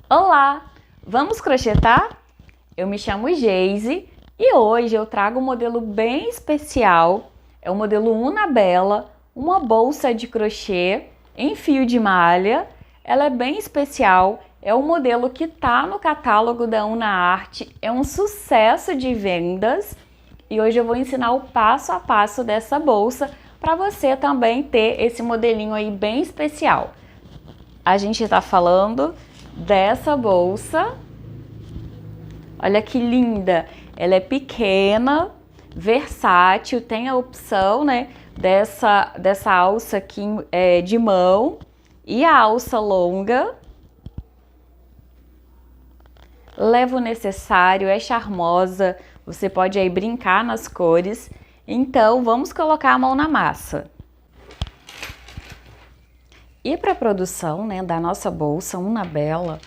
Olá! Vamos crochetar? Eu me chamo Geise e hoje eu trago um modelo bem especial. É o modelo Unabella, uma bolsa de crochê em fio de malha. Ela é bem especial, é um modelo que está no catálogo da Unaarte, é um sucesso de vendas e hoje eu vou ensinar o passo a passo dessa bolsa para você também ter esse modelinho aí bem especial. A gente está falando dessa bolsa. Olha que linda! Ela é pequena, versátil, tem a opção, né, dessa alça aqui de mão e a alça longa. Leva o necessário, é charmosa, você pode aí brincar nas cores. Então, vamos colocar a mão na massa. E para a produção, né, da nossa bolsa Unabella,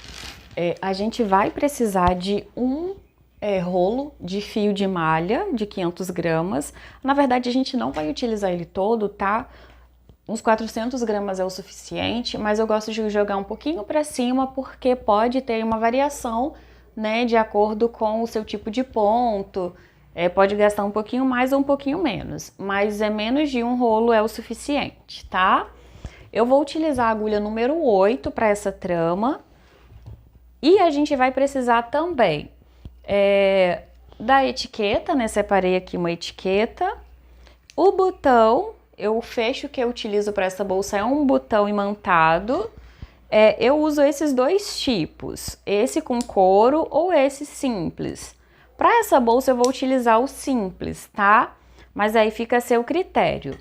a gente vai precisar de um rolo de fio de malha de 500 gramas. Na verdade, a gente não vai utilizar ele todo, tá? Uns 400 gramas é o suficiente, mas eu gosto de jogar um pouquinho para cima porque pode ter uma variação, né, de acordo com o seu tipo de ponto. Pode gastar um pouquinho mais ou um pouquinho menos, mas menos de um rolo é o suficiente, tá? Eu vou utilizar a agulha número 8 para essa trama. E a gente vai precisar também da etiqueta, né? Separei aqui uma etiqueta. O botão, o fecho que eu utilizo para essa bolsa é um botão imantado. Eu uso esses dois tipos, esse com couro ou esse simples. Para essa bolsa eu vou utilizar o simples, tá? Mas aí fica a seu critério.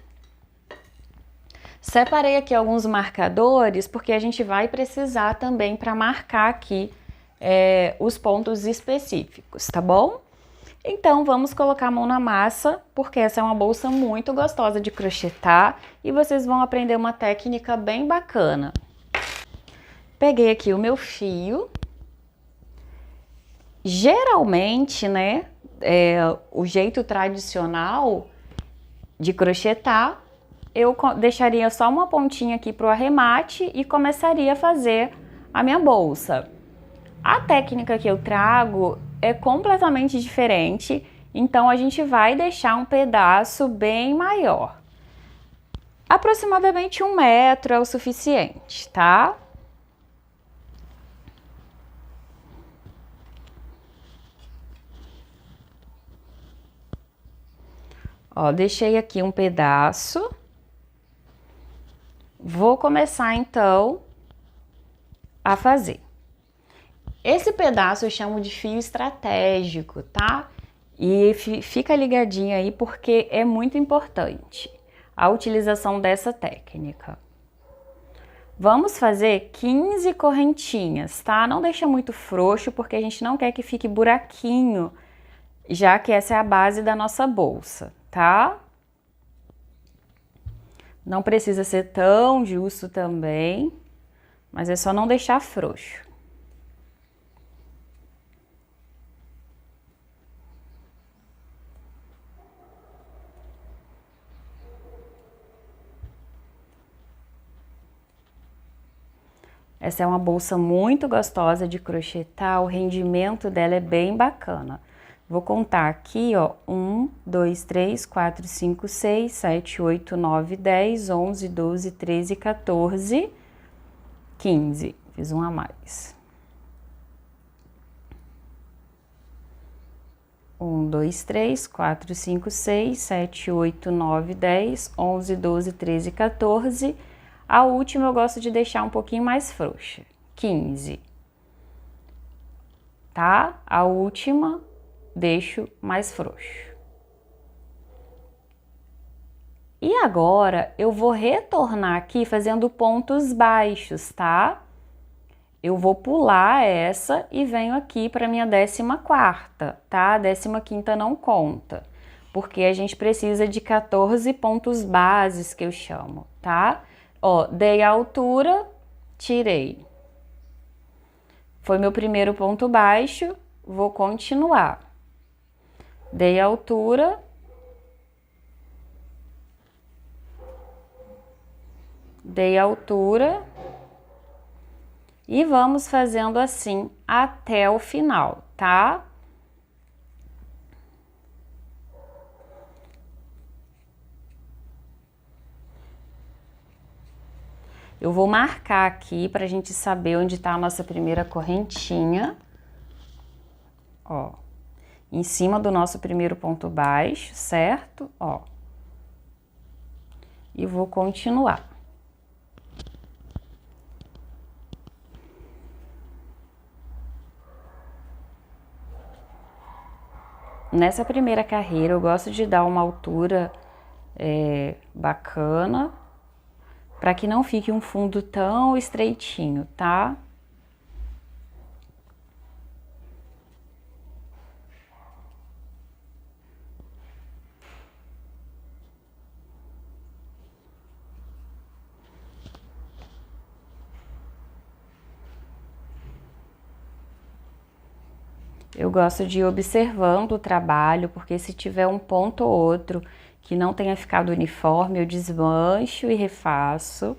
Separei aqui alguns marcadores, porque a gente vai precisar também para marcar aqui os pontos específicos, tá bom? Então, vamos colocar a mão na massa, porque essa é uma bolsa muito gostosa de crochetar e vocês vão aprender uma técnica bem bacana. Peguei aqui o meu fio. Geralmente, né, o jeito tradicional de crochetar, eu deixaria só uma pontinha aqui para o arremate e começaria a fazer a minha bolsa. A técnica que eu trago é completamente diferente, então a gente vai deixar um pedaço bem maior. Aproximadamente 1 metro é o suficiente, tá? Ó, deixei aqui um pedaço. Vou começar então a fazer. Esse pedaço eu chamo de fio estratégico, tá? E fica ligadinho aí porque é muito importante a utilização dessa técnica. Vamos fazer 15 correntinhas, tá? Não deixa muito frouxo porque a gente não quer que fique buraquinho, já que essa é a base da nossa bolsa, tá? Não precisa ser tão justo também, mas é só não deixar frouxo. Essa é uma bolsa muito gostosa de crochetar, o rendimento dela é bem bacana. Vou contar aqui, ó, 1, 2, 3, 4, 5, 6, 7, 8, 9, 10, 11, 12, 13, 14, 15. Fiz um a mais. 1, 2, 3, 4, 5, 6, 7, 8, 9, 10, 11, 12, 13, 14. A última eu gosto de deixar um pouquinho mais frouxa, 15. Tá? A última deixo mais frouxo. E agora eu vou retornar aqui fazendo pontos baixos, tá? Eu vou pular essa e venho aqui para minha 14ª, tá? A 15ª não conta, porque a gente precisa de 14 pontos bases que eu chamo, tá? Ó, dei a altura, tirei. Foi meu primeiro ponto baixo, vou continuar. Dei a altura. Dei a altura. E vamos fazendo assim até o final, tá? Eu vou marcar aqui pra gente saber onde tá a nossa primeira correntinha. Ó, em cima do nosso primeiro ponto baixo, certo? Ó. E vou continuar. Nessa primeira carreira, eu gosto de dar uma altura bacana, para que não fique um fundo tão estreitinho, tá? Eu gosto de ir observando o trabalho, porque se tiver um ponto ou outro que não tenha ficado uniforme, eu desmancho e refaço.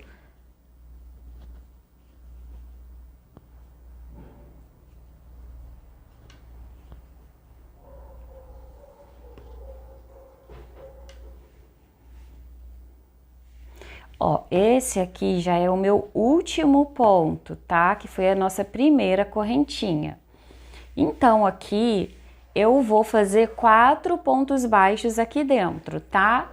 Ó, esse aqui já é o meu último ponto, tá? Que foi a nossa primeira correntinha. Então, aqui eu vou fazer 4 pontos baixos aqui dentro, tá?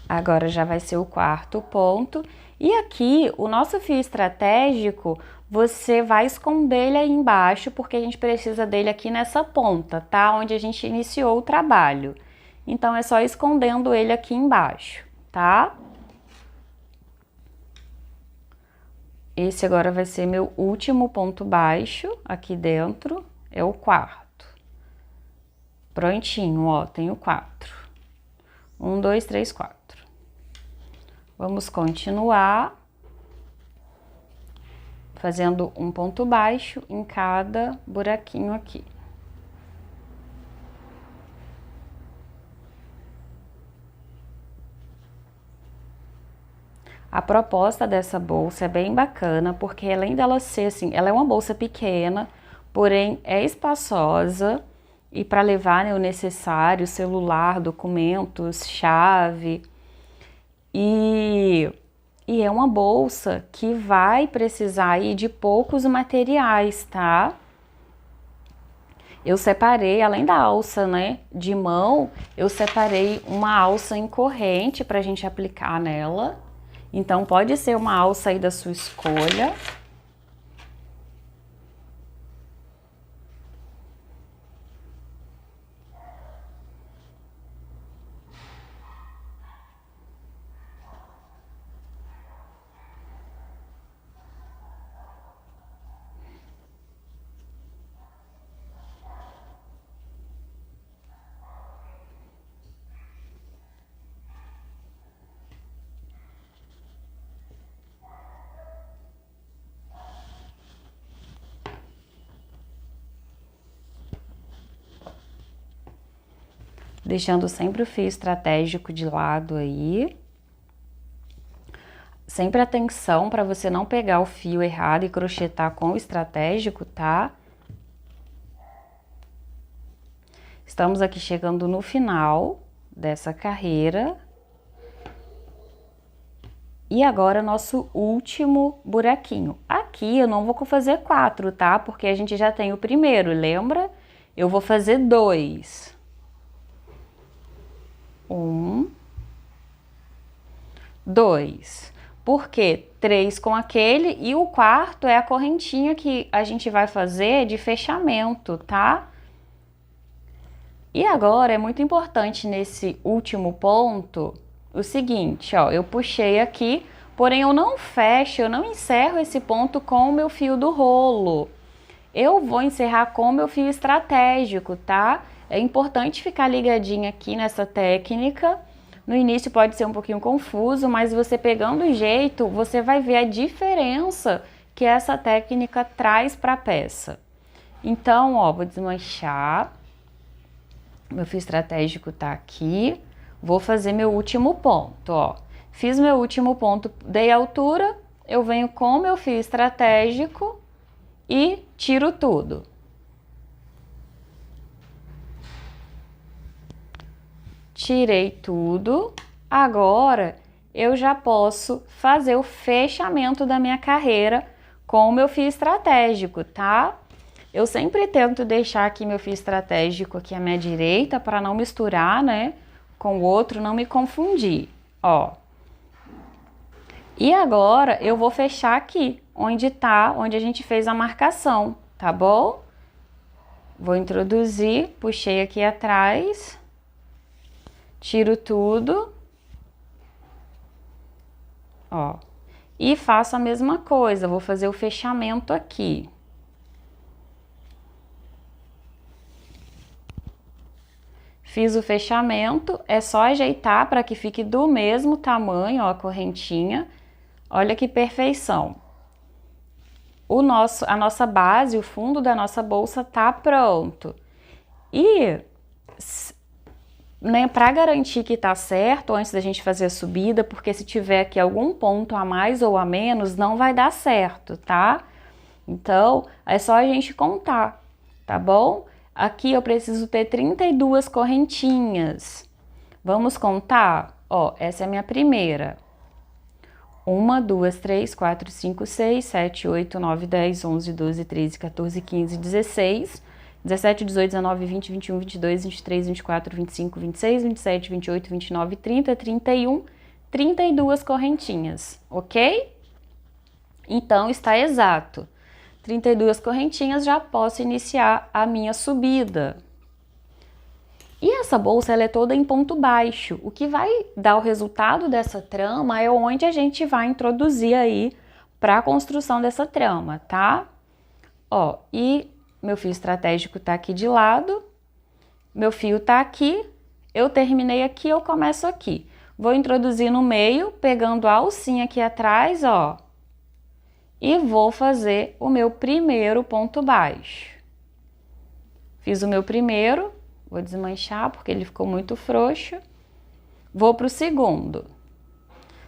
Agora já vai ser o quarto ponto. E aqui, o nosso fio estratégico, você vai esconder ele aí embaixo, porque a gente precisa dele aqui nessa ponta, tá? Onde a gente iniciou o trabalho. Então, é só escondendo ele aqui embaixo, tá? Esse agora vai ser meu último ponto baixo aqui dentro, é o quarto. Prontinho, ó, tenho 4. 1, 2, 3, 4. Vamos continuar fazendo um ponto baixo em cada buraquinho aqui. A proposta dessa bolsa é bem bacana, porque além dela ser assim, ela é uma bolsa pequena, porém é espaçosa e para levar, né, o necessário, celular, documentos, chave. E é uma bolsa que vai precisar aí de poucos materiais, tá? Eu separei, além da alça, né, de mão, eu separei uma alça em corrente pra gente aplicar nela. Então, pode ser uma alça aí da sua escolha. Deixando sempre o fio estratégico de lado aí. Sempre atenção para você não pegar o fio errado e crochetar com o estratégico, tá? Estamos aqui chegando no final dessa carreira. E agora, nosso último buraquinho. Aqui eu não vou fazer 4, tá? Porque a gente já tem o primeiro, lembra? Eu vou fazer 2. 1, 2. Por quê? 3 com aquele e o quarto é a correntinha que a gente vai fazer de fechamento, tá? E agora é muito importante nesse último ponto o seguinte, ó, eu puxei aqui, porém eu não fecho, eu não encerro esse ponto com o meu fio do rolo. Eu vou encerrar com o meu fio estratégico, tá? É importante ficar ligadinho aqui nessa técnica, No início pode ser um pouquinho confuso, mas você pegando o jeito, você vai ver a diferença que essa técnica traz para a peça. Então, ó, vou desmanchar. Meu fio estratégico tá aqui. Vou fazer meu último ponto, ó. Fiz meu último ponto, dei altura, eu venho com meu fio estratégico e tiro tudo. Tirei tudo. Agora eu já posso fazer o fechamento da minha carreira com o meu fio estratégico, tá? Eu sempre tento deixar aqui meu fio estratégico aqui à minha direita para não misturar, né, com o outro, não me confundir, ó. E agora eu vou fechar aqui, onde a gente fez a marcação, tá bom? Vou introduzir, puxei aqui atrás, tiro tudo, ó. E faço a mesma coisa, vou fazer o fechamento aqui. Fiz o fechamento, é só ajeitar para que fique do mesmo tamanho, ó, a correntinha. Olha que perfeição. A nossa base, o fundo da nossa bolsa tá pronto. E, né, para garantir que tá certo, antes da gente fazer a subida, porque se tiver aqui algum ponto a mais ou a menos, não vai dar certo, tá? Então, é só a gente contar, tá bom? Aqui eu preciso ter 32 correntinhas. Vamos contar? Ó, essa é a minha primeira. 1, 2, 3, 4, 5, 6, 7, 8, 9, 10, 11, 12, 13, 14, 15, 16, 17, 18, 19, 20, 21, 22, 23, 24, 25, 26, 27, 28, 29, 30, 31, 32 correntinhas, ok? Então, está exato. 32 correntinhas, já posso iniciar a minha subida. E essa bolsa, ela é toda em ponto baixo. O que vai dar o resultado dessa trama é onde a gente vai introduzir aí para a construção dessa trama, tá? Ó, e meu fio estratégico tá aqui de lado, meu fio tá aqui, eu terminei aqui, eu começo aqui. Vou introduzir no meio, pegando a alcinha aqui atrás, ó, e vou fazer o meu primeiro ponto baixo. Fiz o meu primeiro, vou desmanchar porque ele ficou muito frouxo. Vou pro segundo.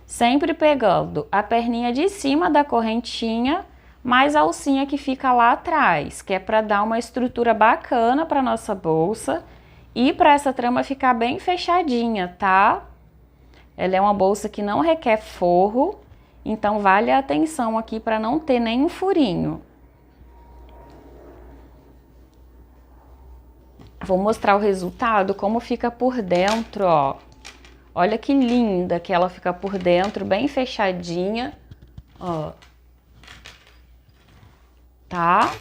Sempre pegando a perninha de cima da correntinha, mais a alcinha que fica lá atrás, que é para dar uma estrutura bacana para nossa bolsa e para essa trama ficar bem fechadinha, tá? Ela é uma bolsa que não requer forro, então vale a atenção aqui para não ter nenhum furinho. Vou mostrar o resultado, como fica por dentro, ó. Olha que linda que ela fica por dentro, bem fechadinha, ó. Tá?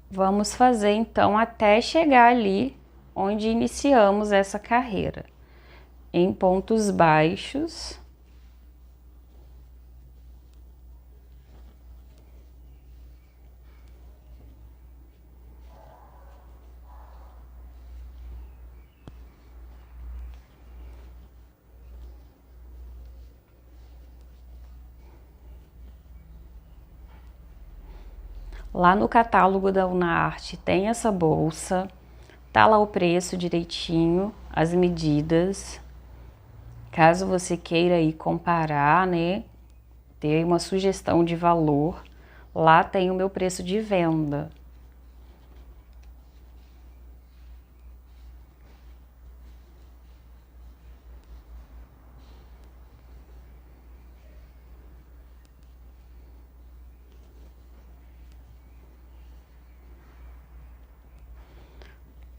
Vamos fazer então até chegar ali onde iniciamos essa carreira, em pontos baixos. Lá no catálogo da Unarte tem essa bolsa, tá lá o preço direitinho, as medidas. Caso você queira ir comparar, né, ter uma sugestão de valor, lá tem o meu preço de venda.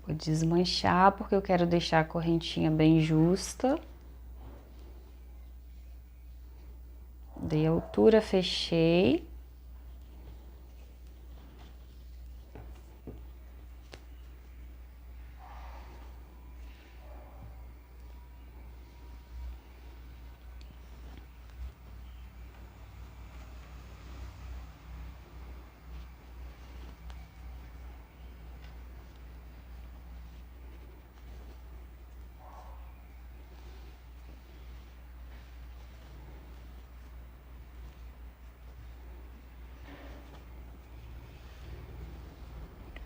Vou desmanchar porque eu quero deixar a correntinha bem justa. Dei altura, fechei.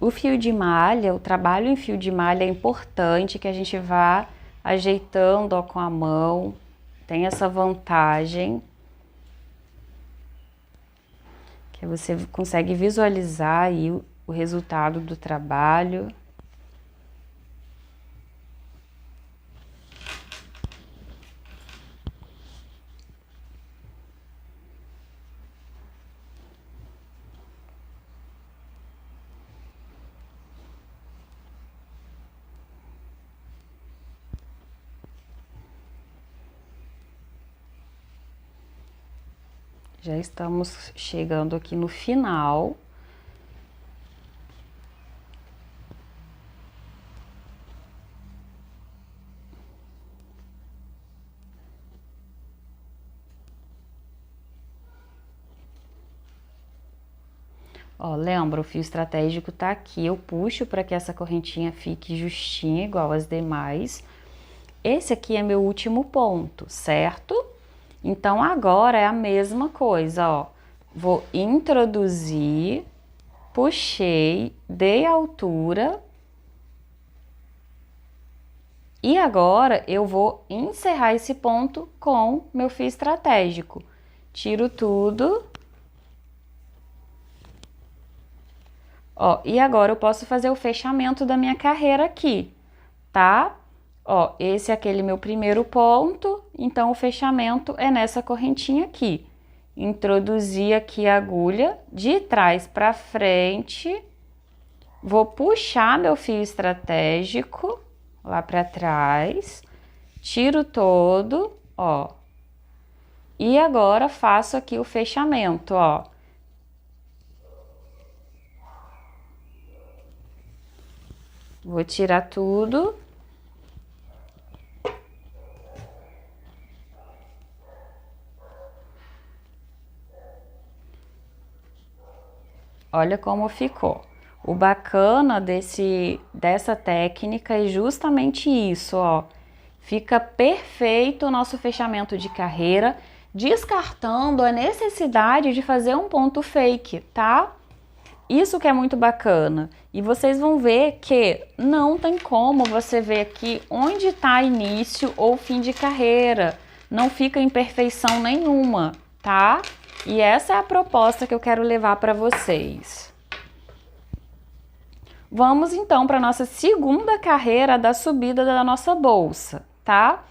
O fio de malha, o trabalho em fio de malha é importante que a gente vá ajeitando, ó, com a mão. Tem essa vantagem que você consegue visualizar aí o resultado do trabalho. Já estamos chegando aqui no final. Ó, lembra, o fio estratégico tá aqui, eu puxo para que essa correntinha fique justinha, igual as demais. Esse aqui é meu último ponto, certo? Então, agora é a mesma coisa, ó. Vou introduzir, puxei, dei altura. E agora, eu vou encerrar esse ponto com meu fio estratégico. Tiro tudo. Ó, e agora eu posso fazer o fechamento da minha carreira aqui, tá? Ó, esse é aquele meu primeiro ponto, então o fechamento é nessa correntinha aqui. Introduzi aqui a agulha de trás para frente, vou puxar meu fio estratégico lá para trás, tiro todo, ó. E agora faço aqui o fechamento, ó. Vou tirar tudo. Olha como ficou. O bacana dessa técnica é justamente isso, ó. Fica perfeito o nosso fechamento de carreira, descartando a necessidade de fazer um ponto fake, tá? Isso que é muito bacana. E vocês vão ver que não tem como você ver aqui onde está início ou fim de carreira. Não fica imperfeição nenhuma, tá? E essa é a proposta que eu quero levar para vocês. Vamos então para a nossa segunda carreira da subida da nossa bolsa, tá?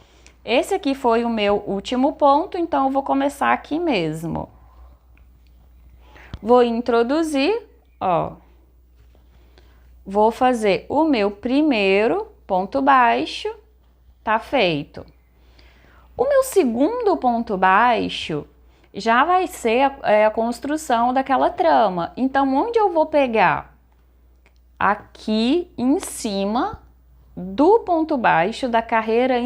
Esse aqui foi o meu último ponto, então eu vou começar aqui mesmo. Vou introduzir, ó. Vou fazer o meu primeiro ponto baixo, tá feito. O meu segundo ponto baixo já vai ser a construção daquela trama. Então, onde eu vou pegar? Aqui em cima do ponto baixo da carreira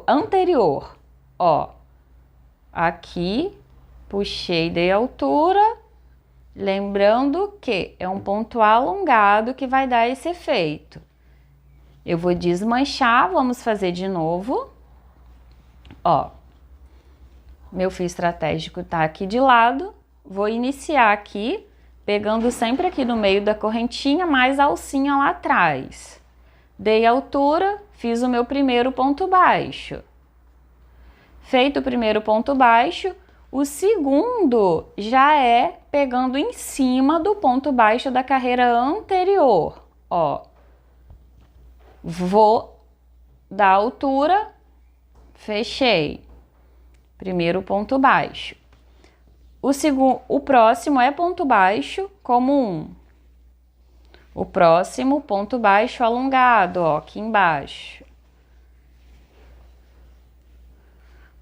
anterior. Ó, aqui, puxei, dei altura. Lembrando que é um ponto alongado que vai dar esse efeito. Eu vou desmanchar, vamos fazer de novo. Ó, meu fio estratégico tá aqui de lado. Vou iniciar aqui, pegando sempre aqui no meio da correntinha, mais a alcinha lá atrás. Dei altura, fiz o meu primeiro ponto baixo. Feito o primeiro ponto baixo, o segundo já é pegando em cima do ponto baixo da carreira anterior. Ó, vou dar altura, fechei. Primeiro ponto baixo. O próximo é ponto baixo como um. O próximo ponto baixo alongado, ó, aqui embaixo.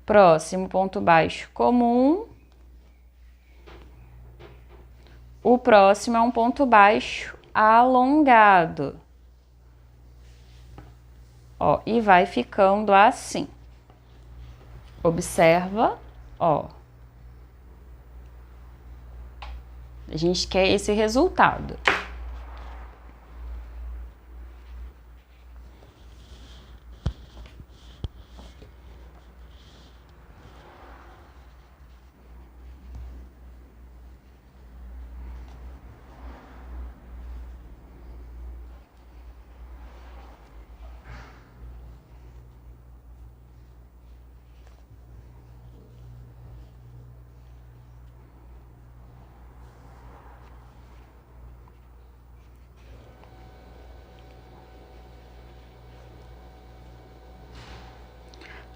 Próximo ponto baixo comum. O próximo é um ponto baixo alongado. Ó, e vai ficando assim. Observa, ó. A gente quer esse resultado.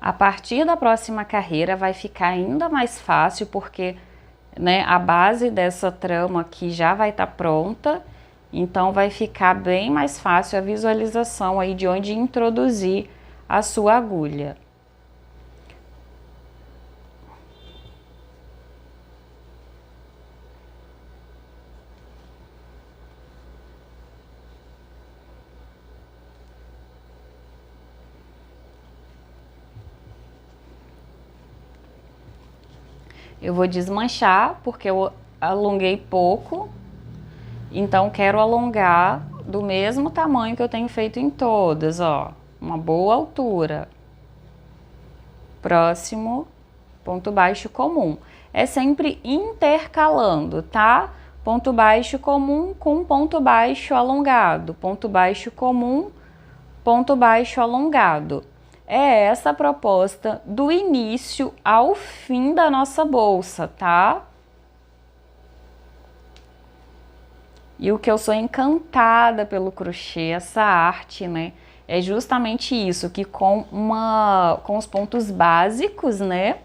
A partir da próxima carreira vai ficar ainda mais fácil, porque, né, a base dessa trama aqui já vai estar pronta, então vai ficar bem mais fácil a visualização aí de onde introduzir a sua agulha. Eu vou desmanchar porque eu alonguei pouco, então quero alongar do mesmo tamanho que eu tenho feito em todas, ó, uma boa altura. Próximo ponto baixo comum. É sempre intercalando, tá? Ponto baixo comum com ponto baixo alongado, ponto baixo comum, ponto baixo alongado. É essa a proposta do início ao fim da nossa bolsa, tá? E o que eu sou encantada pelo crochê, essa arte, né? É justamente isso, que com os pontos básicos, né?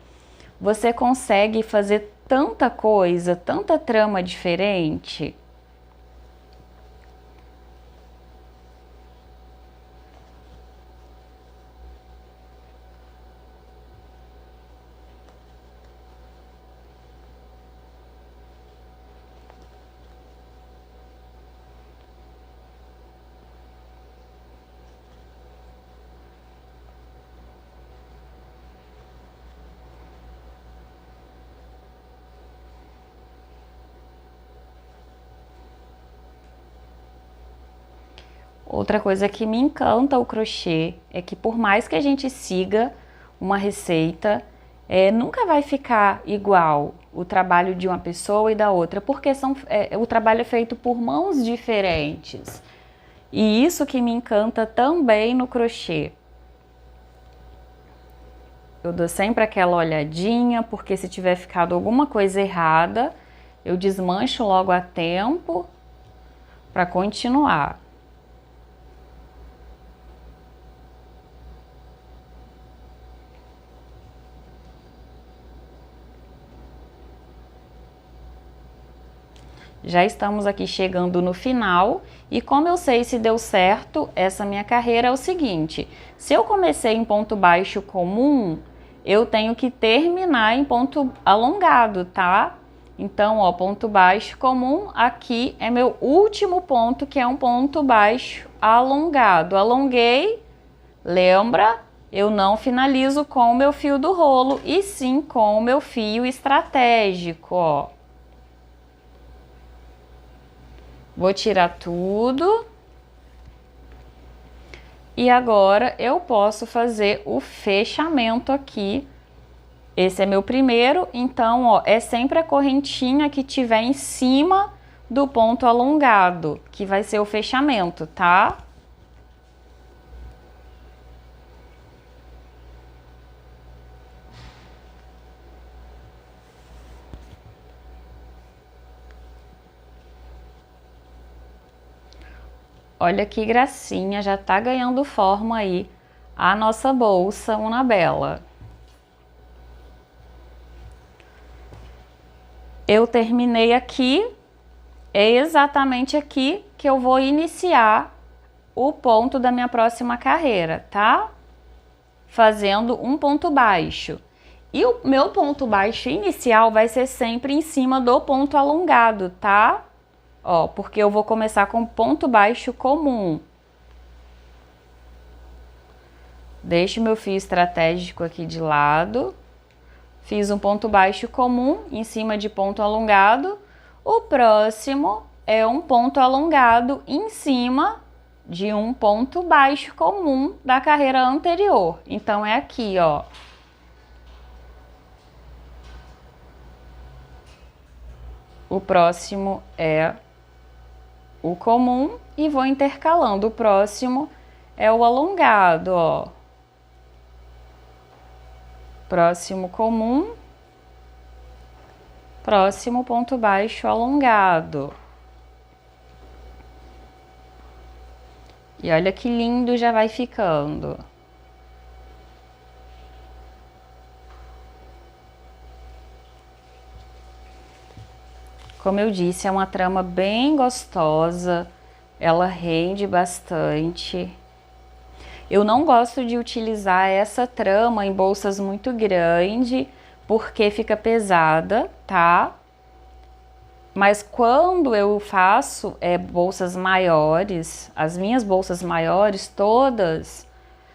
Você consegue fazer tanta coisa, tanta trama diferente. Outra coisa que me encanta o crochê é que por mais que a gente siga uma receita, nunca vai ficar igual o trabalho de uma pessoa e da outra, porque o trabalho é feito por mãos diferentes. E isso que me encanta também no crochê. Eu dou sempre aquela olhadinha, porque se tiver ficado alguma coisa errada, eu desmancho logo a tempo para continuar. Já estamos aqui chegando no final e como eu sei se deu certo essa minha carreira é o seguinte, se eu comecei em ponto baixo comum, eu tenho que terminar em ponto alongado, tá? Então, ó, ponto baixo comum, aqui é meu último ponto, que é um ponto baixo alongado. Alonguei, lembra? Eu não finalizo com o meu fio do rolo, e sim com o meu fio estratégico, ó. Vou tirar tudo. E agora eu posso fazer o fechamento aqui. Esse é meu primeiro, então, ó, é sempre a correntinha que tiver em cima do ponto alongado, que vai ser o fechamento, tá? Olha que gracinha, já tá ganhando forma aí a nossa bolsa Unabella. Eu terminei aqui, é exatamente aqui que eu vou iniciar o ponto da minha próxima carreira, tá? Fazendo um ponto baixo. E o meu ponto baixo inicial vai ser sempre em cima do ponto alongado, tá? Ó, porque eu vou começar com ponto baixo comum. Deixo meu fio estratégico aqui de lado. Fiz um ponto baixo comum em cima de ponto alongado. O próximo é um ponto alongado em cima de um ponto baixo comum da carreira anterior. Então, é aqui, ó. O próximo é o comum e vou intercalando. O próximo é o alongado, ó. Próximo comum, próximo ponto baixo alongado. E olha que lindo já vai ficando. Como eu disse, é uma trama bem gostosa, ela rende bastante. Eu não gosto de utilizar essa trama em bolsas muito grandes, porque fica pesada, tá? Mas quando eu faço bolsas maiores, as minhas bolsas maiores todas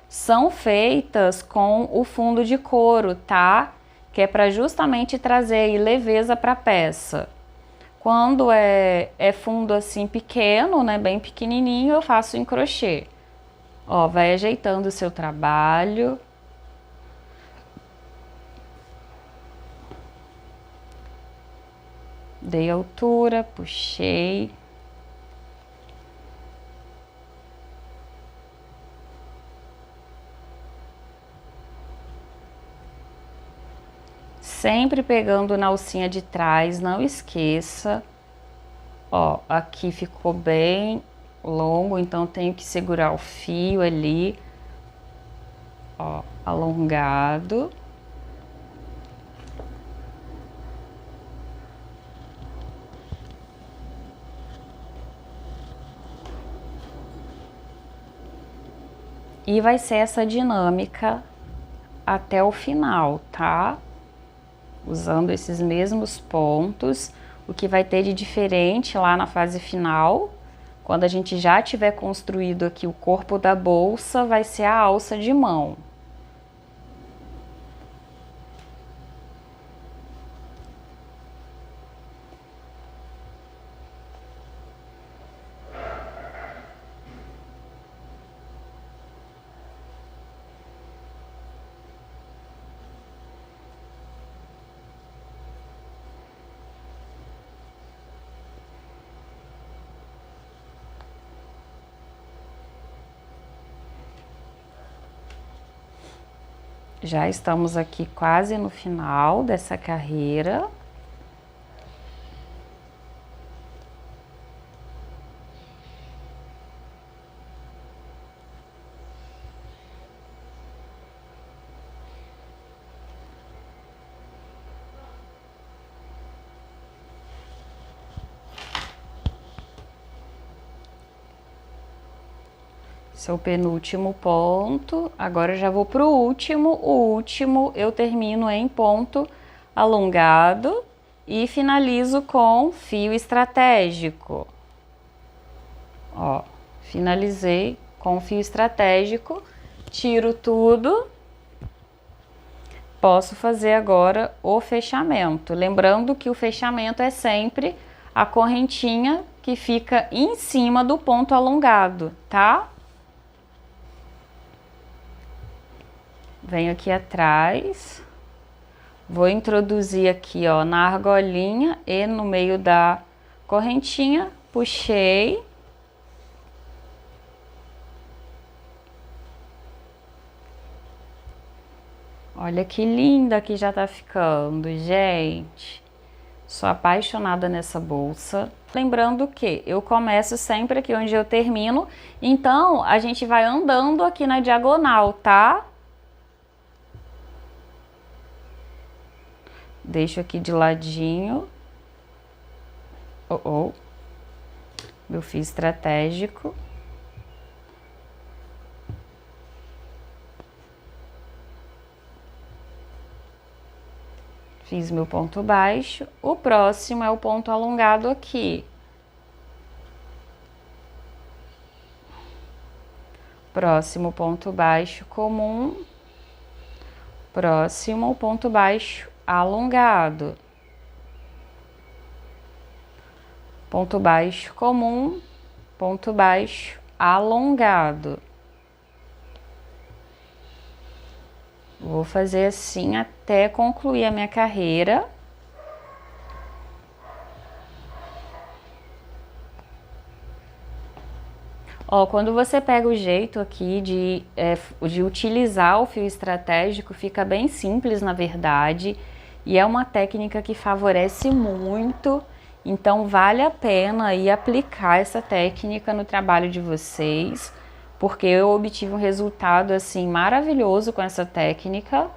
são feitas com o fundo de couro, tá? Que é para justamente trazer aí leveza para a peça. Quando é fundo assim pequeno, né, bem pequenininho, eu faço em crochê. Ó, vai ajeitando o seu trabalho. Dei altura, puxei. Sempre pegando na alcinha de trás, não esqueça. Ó, aqui ficou bem longo, então tenho que segurar o fio ali. Ó, alongado. E vai ser essa dinâmica até o final, tá? Usando esses mesmos pontos. O que vai ter de diferente lá na fase final, quando a gente já tiver construído aqui o corpo da bolsa, vai ser a alça de mão. Já estamos aqui quase no final dessa carreira. Esse é o penúltimo ponto. Agora eu já vou para o último. O último eu termino em ponto alongado e finalizo com fio estratégico. Ó, finalizei com fio estratégico, tiro tudo. Posso fazer agora o fechamento. Lembrando que o fechamento é sempre a correntinha que fica em cima do ponto alongado, tá? Venho aqui atrás, vou introduzir aqui, ó, na argolinha e no meio da correntinha, puxei. Olha que linda que já tá ficando, gente. Sou apaixonada nessa bolsa. Lembrando que eu começo sempre aqui onde eu termino, então a gente vai andando aqui na diagonal, tá? Deixo aqui de ladinho. Meu fio estratégico. Fiz meu ponto baixo. O próximo é o ponto alongado aqui. Próximo ponto baixo comum. Próximo ponto baixo alongado. Ponto baixo comum, ponto baixo alongado. Vou fazer assim até concluir a minha carreira. Ó, quando você pega o jeito aqui de utilizar o fio estratégico, fica bem simples, na verdade. E é uma técnica que favorece muito, então vale a pena aí aplicar essa técnica no trabalho de vocês, porque eu obtive um resultado assim maravilhoso com essa técnica.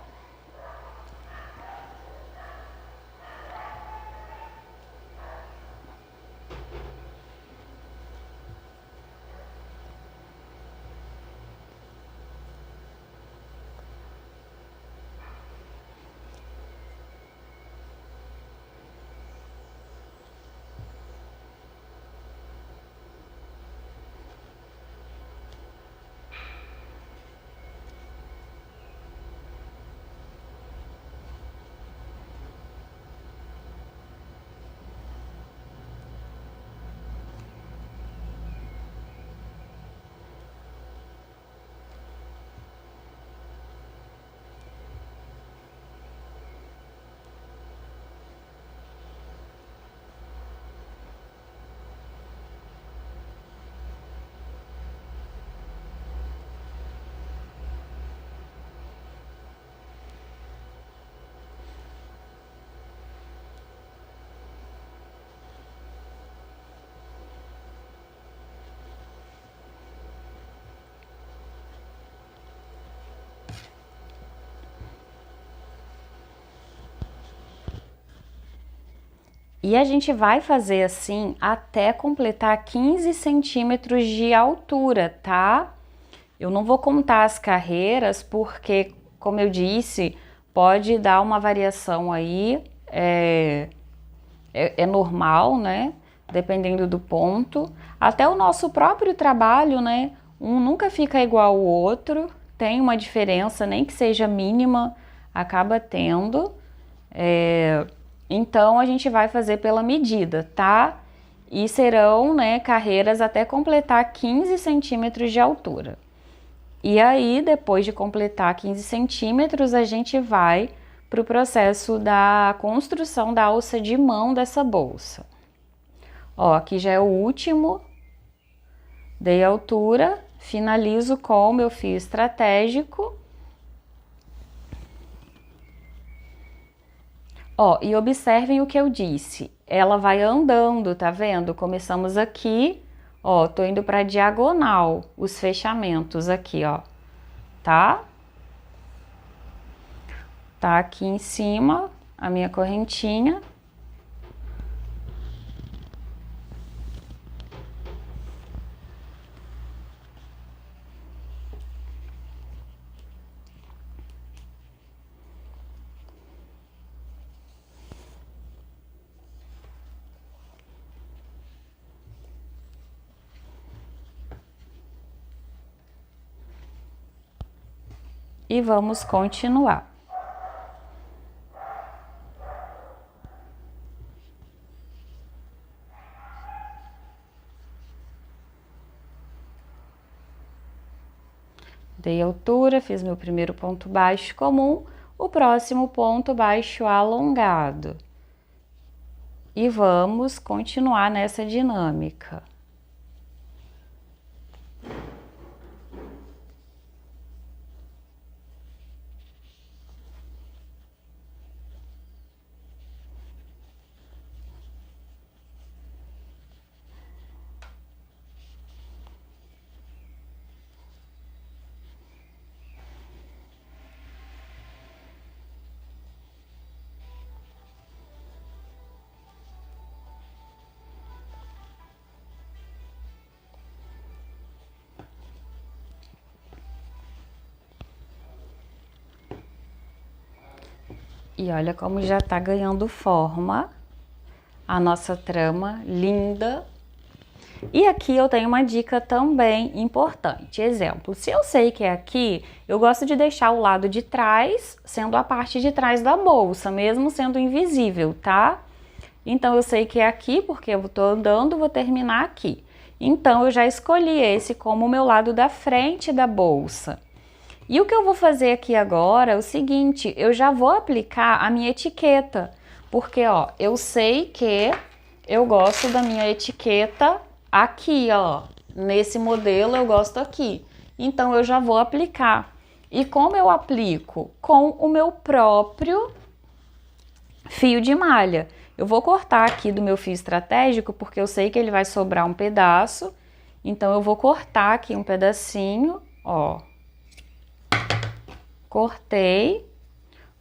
E a gente vai fazer assim até completar 15 centímetros de altura, tá? Eu não vou contar as carreiras porque, como eu disse, pode dar uma variação aí, é normal, né? Dependendo do ponto. Até o nosso próprio trabalho, né? Um nunca fica igual ao outro, tem uma diferença, nem que seja mínima, acaba tendo. Então a gente vai fazer pela medida, tá? E serão, né, carreiras até completar 15 centímetros de altura. E aí, depois de completar 15 centímetros, a gente vai para o processo da construção da alça de mão dessa bolsa. Ó, aqui já é o último, dei altura, finalizo com o meu fio estratégico. Ó, e observem o que eu disse, ela vai andando, tá vendo? Começamos aqui, ó, tô indo para diagonal, os fechamentos aqui, ó, tá? Tá aqui em cima a minha correntinha. E vamos continuar. Dei altura, fiz meu primeiro ponto baixo comum, o próximo ponto baixo alongado. E vamos continuar nessa dinâmica. E olha como já tá ganhando forma a nossa trama linda. E aqui eu tenho uma dica também importante. Exemplo, se eu sei que é aqui, eu gosto de deixar o lado de trás sendo a parte de trás da bolsa, mesmo sendo invisível, tá? Então eu sei que é aqui porque eu tô andando, vou terminar aqui. Então eu já escolhi esse como o meu lado da frente da bolsa. E o que eu vou fazer aqui agora é o seguinte, eu já vou aplicar a minha etiqueta, porque ó, eu sei que eu gosto da minha etiqueta aqui, ó, nesse modelo eu gosto aqui. Então eu já vou aplicar. E como eu aplico? Com o meu próprio fio de malha. Eu vou cortar aqui do meu fio estratégico, porque eu sei que ele vai sobrar um pedaço. Então eu vou cortar aqui um pedacinho, ó. Cortei,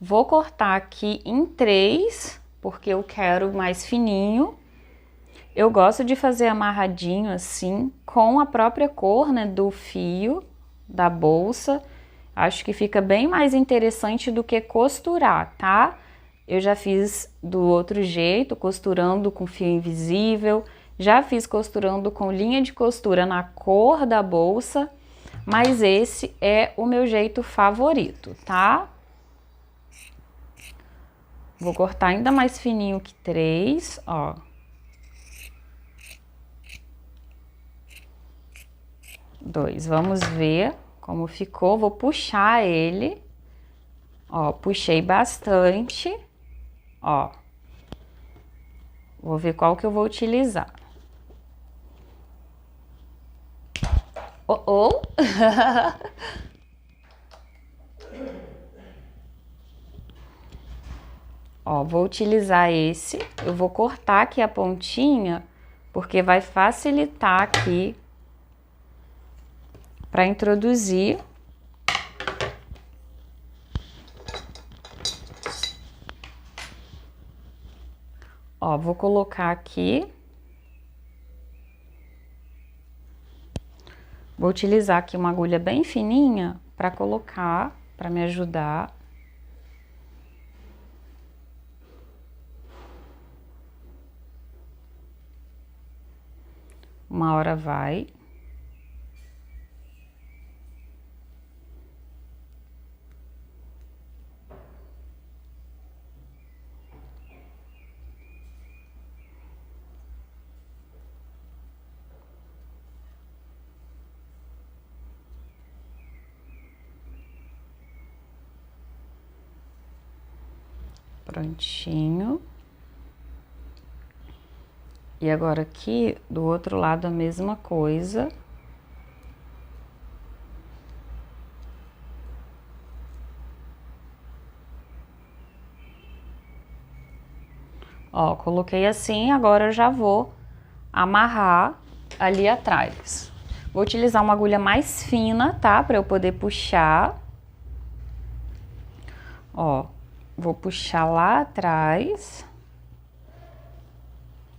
vou cortar aqui em 3, porque eu quero mais fininho. Eu gosto de fazer amarradinho assim, com a própria cor, né, do fio da bolsa. Acho que fica bem mais interessante do que costurar, tá? Eu já fiz do outro jeito, costurando com fio invisível. Já fiz costurando com linha de costura na cor da bolsa. Mas esse é o meu jeito favorito, tá? Vou cortar ainda mais fininho que 3, ó. Dois, vamos ver como ficou. Vou puxar ele. Ó, puxei bastante. Ó. Vou ver qual que eu vou utilizar. Oh, oh. Ó, vou utilizar esse. Eu vou cortar aqui a pontinha, porque vai facilitar aqui para introduzir. Ó, vou colocar aqui. Vou utilizar aqui uma agulha bem fininha para colocar, para me ajudar. Uma hora vai. Prontinho. E agora aqui, do outro lado, a mesma coisa. Ó, coloquei assim, agora eu já vou amarrar ali atrás. Vou utilizar uma agulha mais fina, tá? Pra eu poder puxar. Ó, vou puxar lá atrás.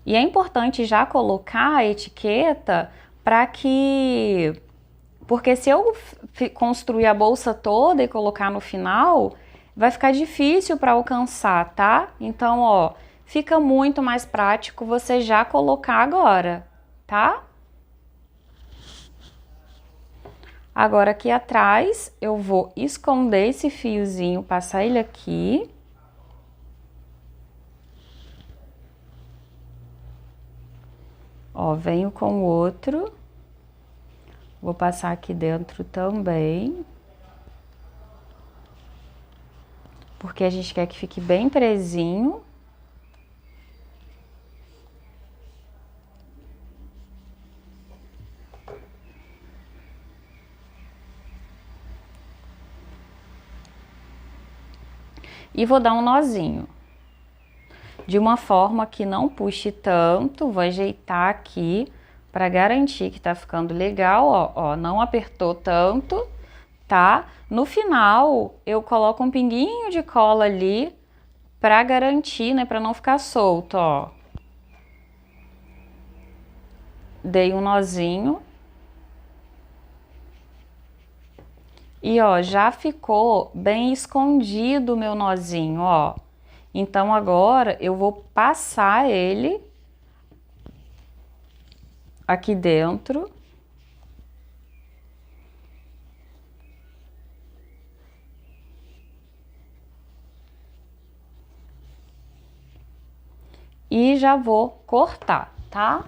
E é importante já colocar a etiqueta para que... Porque se eu construir a bolsa toda e colocar no final, vai ficar difícil para alcançar, tá? Então, ó, fica muito mais prático você já colocar agora, tá? Agora aqui atrás eu vou esconder esse fiozinho, passar ele aqui. Ó, venho com o outro. Vou passar aqui dentro também. Porque a gente quer que fique bem presinho. E vou dar um nozinho. De uma forma que não puxe tanto, vou ajeitar aqui para garantir que tá ficando legal, ó, ó, não apertou tanto, tá? No final, eu coloco um pinguinho de cola ali para garantir, né, para não ficar solto, ó. Dei um nozinho. E, ó, já ficou bem escondido o meu nozinho, ó. Então, agora eu vou passar ele aqui dentro. E já vou cortar, tá?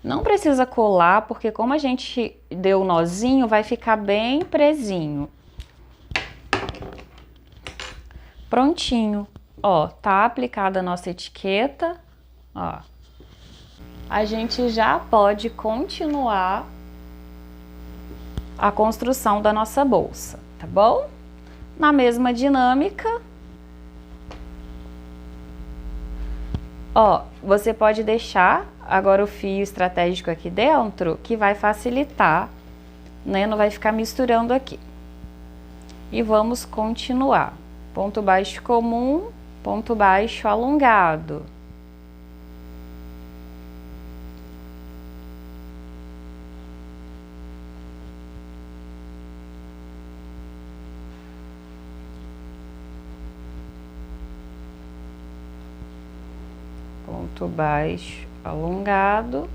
Não precisa colar, porque como a gente deu o nozinho, vai ficar bem presinho. Prontinho. Ó, tá aplicada a nossa etiqueta, ó. A gente já pode continuar a construção da nossa bolsa, tá bom? Na mesma dinâmica, ó, você pode deixar agora o fio estratégico aqui dentro, que vai facilitar, né? Não vai ficar misturando aqui. E vamos continuar. Ponto baixo comum, ponto baixo alongado. Ponto baixo alongado,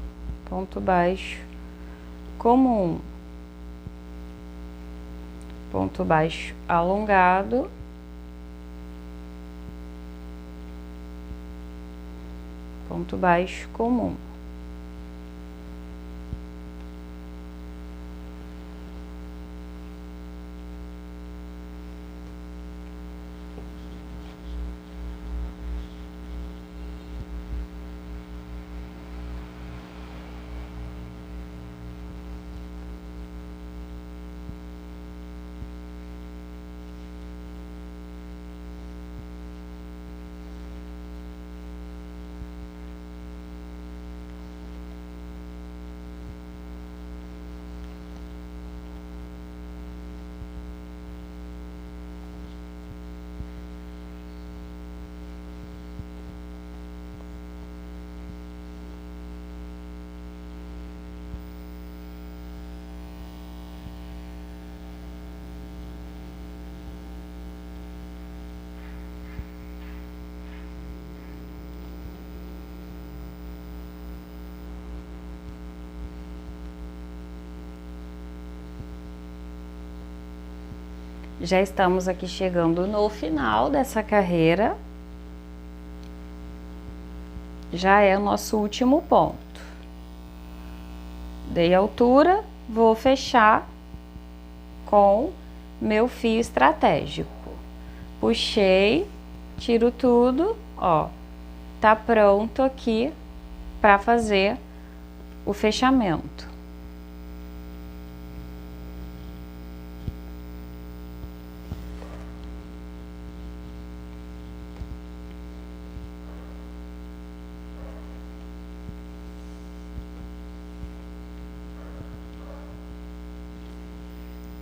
ponto baixo comum, ponto baixo alongado, ponto baixo comum. Já estamos aqui chegando no final dessa carreira. Já é o nosso último ponto. Dei altura, vou fechar com meu fio estratégico. Puxei, tiro tudo, ó, tá pronto aqui para fazer o fechamento.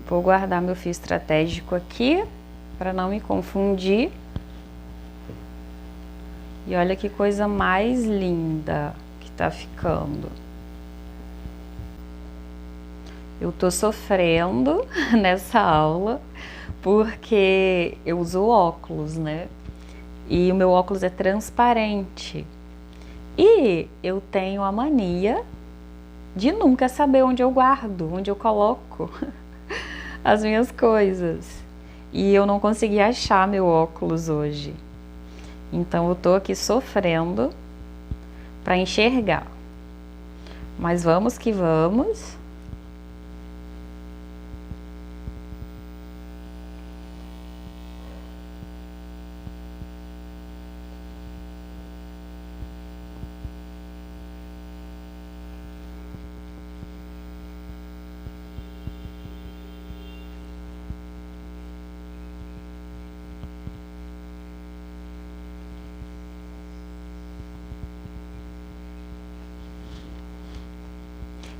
Vou guardar meu fio estratégico aqui, para não me confundir. E olha que coisa mais linda que tá ficando. Eu tô sofrendo nessa aula, porque eu uso óculos, né? E o meu óculos é transparente. E eu tenho a mania de nunca saber onde eu guardo, onde eu coloco as minhas coisas. E eu não consegui achar meu óculos hoje. Então eu tô aqui sofrendo para enxergar. Mas vamos que vamos.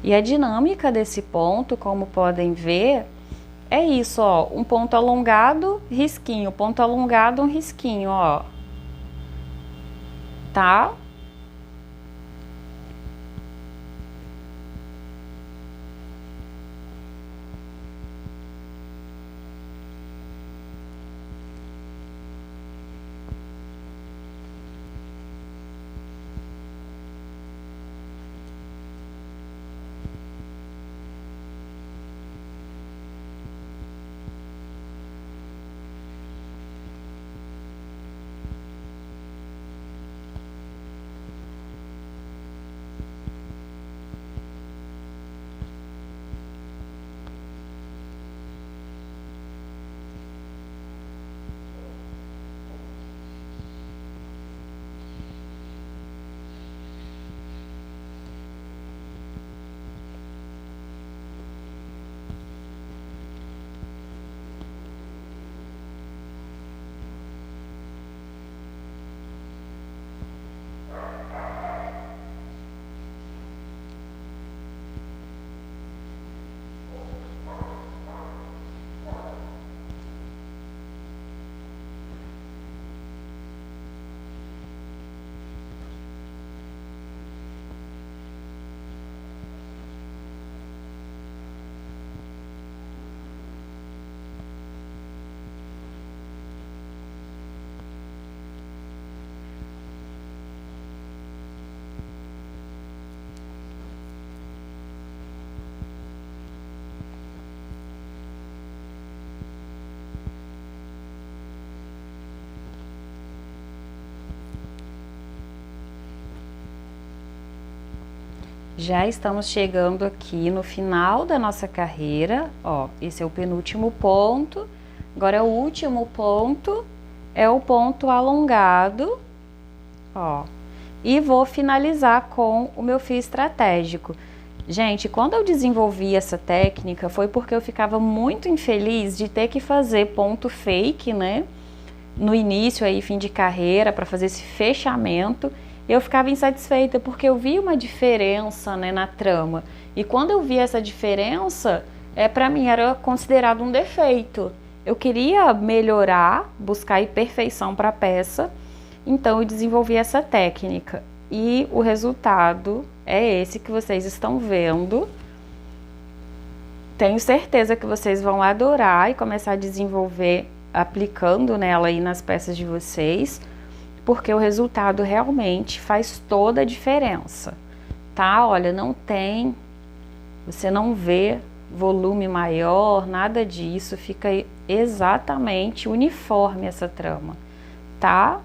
E a dinâmica desse ponto, como podem ver, é isso, ó, um ponto alongado, risquinho, ponto alongado, um risquinho, ó. Tá? Já estamos chegando aqui no final da nossa carreira, ó, esse é o penúltimo ponto. Agora o último ponto é o ponto alongado, ó, e vou finalizar com o meu fio estratégico. Gente, quando eu desenvolvi essa técnica foi porque eu ficava muito infeliz de ter que fazer ponto fake, né, no início aí, fim de carreira, para fazer esse fechamento. Eu ficava insatisfeita porque eu vi uma diferença, né, na trama. E quando eu vi essa diferença, para mim era considerado um defeito. Eu queria melhorar, buscar perfeição para a peça, então eu desenvolvi essa técnica. E o resultado é esse que vocês estão vendo. Tenho certeza que vocês vão adorar e começar a desenvolver aplicando nela aí nas peças de vocês, porque o resultado realmente faz toda a diferença, tá? Olha, não tem, você não vê volume maior, nada disso, fica exatamente uniforme essa trama, tá?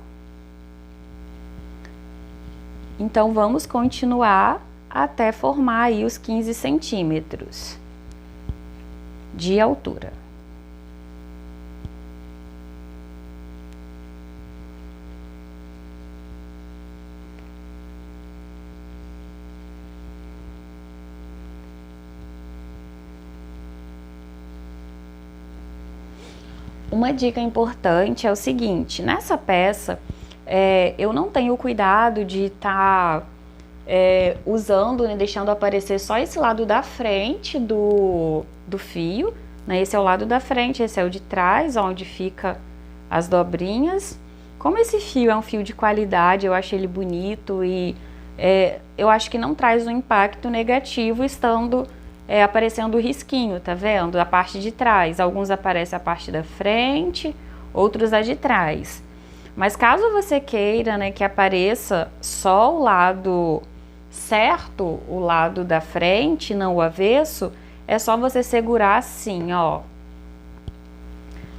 Então, vamos continuar até formar aí os 15 centímetros de altura. Uma dica importante é o seguinte, nessa peça, eu não tenho cuidado de estar usando, né, deixando aparecer só esse lado da frente do fio, né? Esse é o lado da frente, esse é o de trás, onde fica as dobrinhas. Como esse fio é um fio de qualidade, eu acho ele bonito e eu acho que não traz um impacto negativo estando aparecendo o risquinho, tá vendo? A parte de trás, alguns aparecem a parte da frente, outros a de trás. Mas caso você queira, né, que apareça só o lado certo, o lado da frente, não o avesso, é só você segurar assim, ó.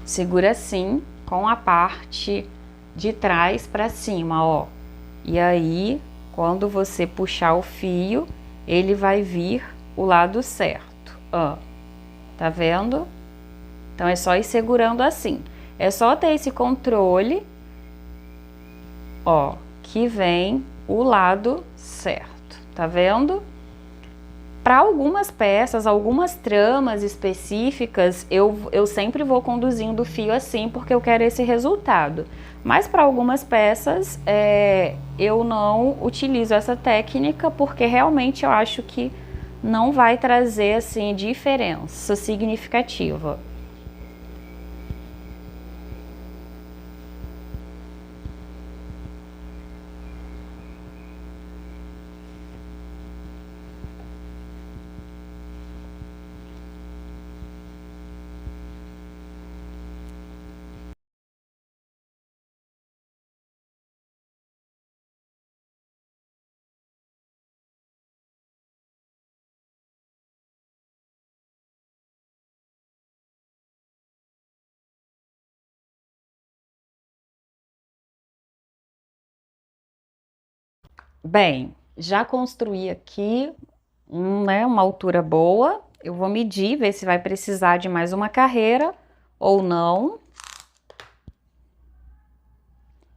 Segura assim, com a parte de trás para cima, ó. E aí, quando você puxar o fio, ele vai vir o lado certo, ó. Tá vendo? Então, é só ir segurando assim. É só ter esse controle, ó, que vem o lado certo, tá vendo? Para algumas peças, algumas tramas específicas, eu sempre vou conduzindo o fio assim, porque eu quero esse resultado. Mas para algumas peças, eu não utilizo essa técnica, porque realmente eu acho que não vai trazer, assim, diferença significativa. Bem, já construí aqui uma altura boa. Eu vou medir, ver se vai precisar de mais uma carreira ou não.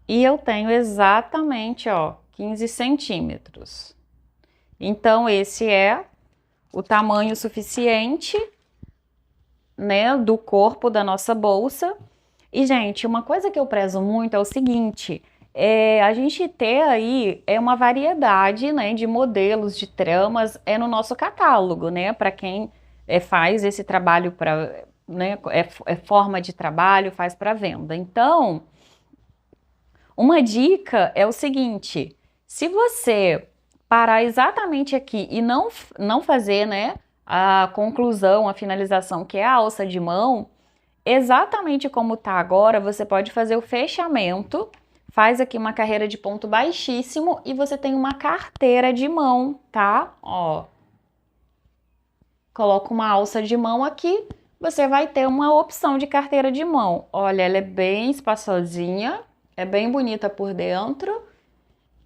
E eu tenho exatamente, ó, 15 centímetros. Então, esse é o tamanho suficiente, né, do corpo da nossa bolsa. E, gente, uma coisa que eu prezo muito é o seguinte, a gente ter aí uma variedade, né, de modelos, de tramas, no nosso catálogo, né, para quem faz esse trabalho para, né, forma de trabalho, faz para venda. Então, uma dica é o seguinte, se você parar exatamente aqui e não fazer, né, a conclusão, a finalização, que é a alça de mão, exatamente como tá agora, você pode fazer o fechamento, faz aqui uma carreira de ponto baixíssimo e você tem uma carteira de mão, tá? Ó, coloca uma alça de mão aqui, você vai ter uma opção de carteira de mão. Olha, ela é bem espaçosinha, é bem bonita por dentro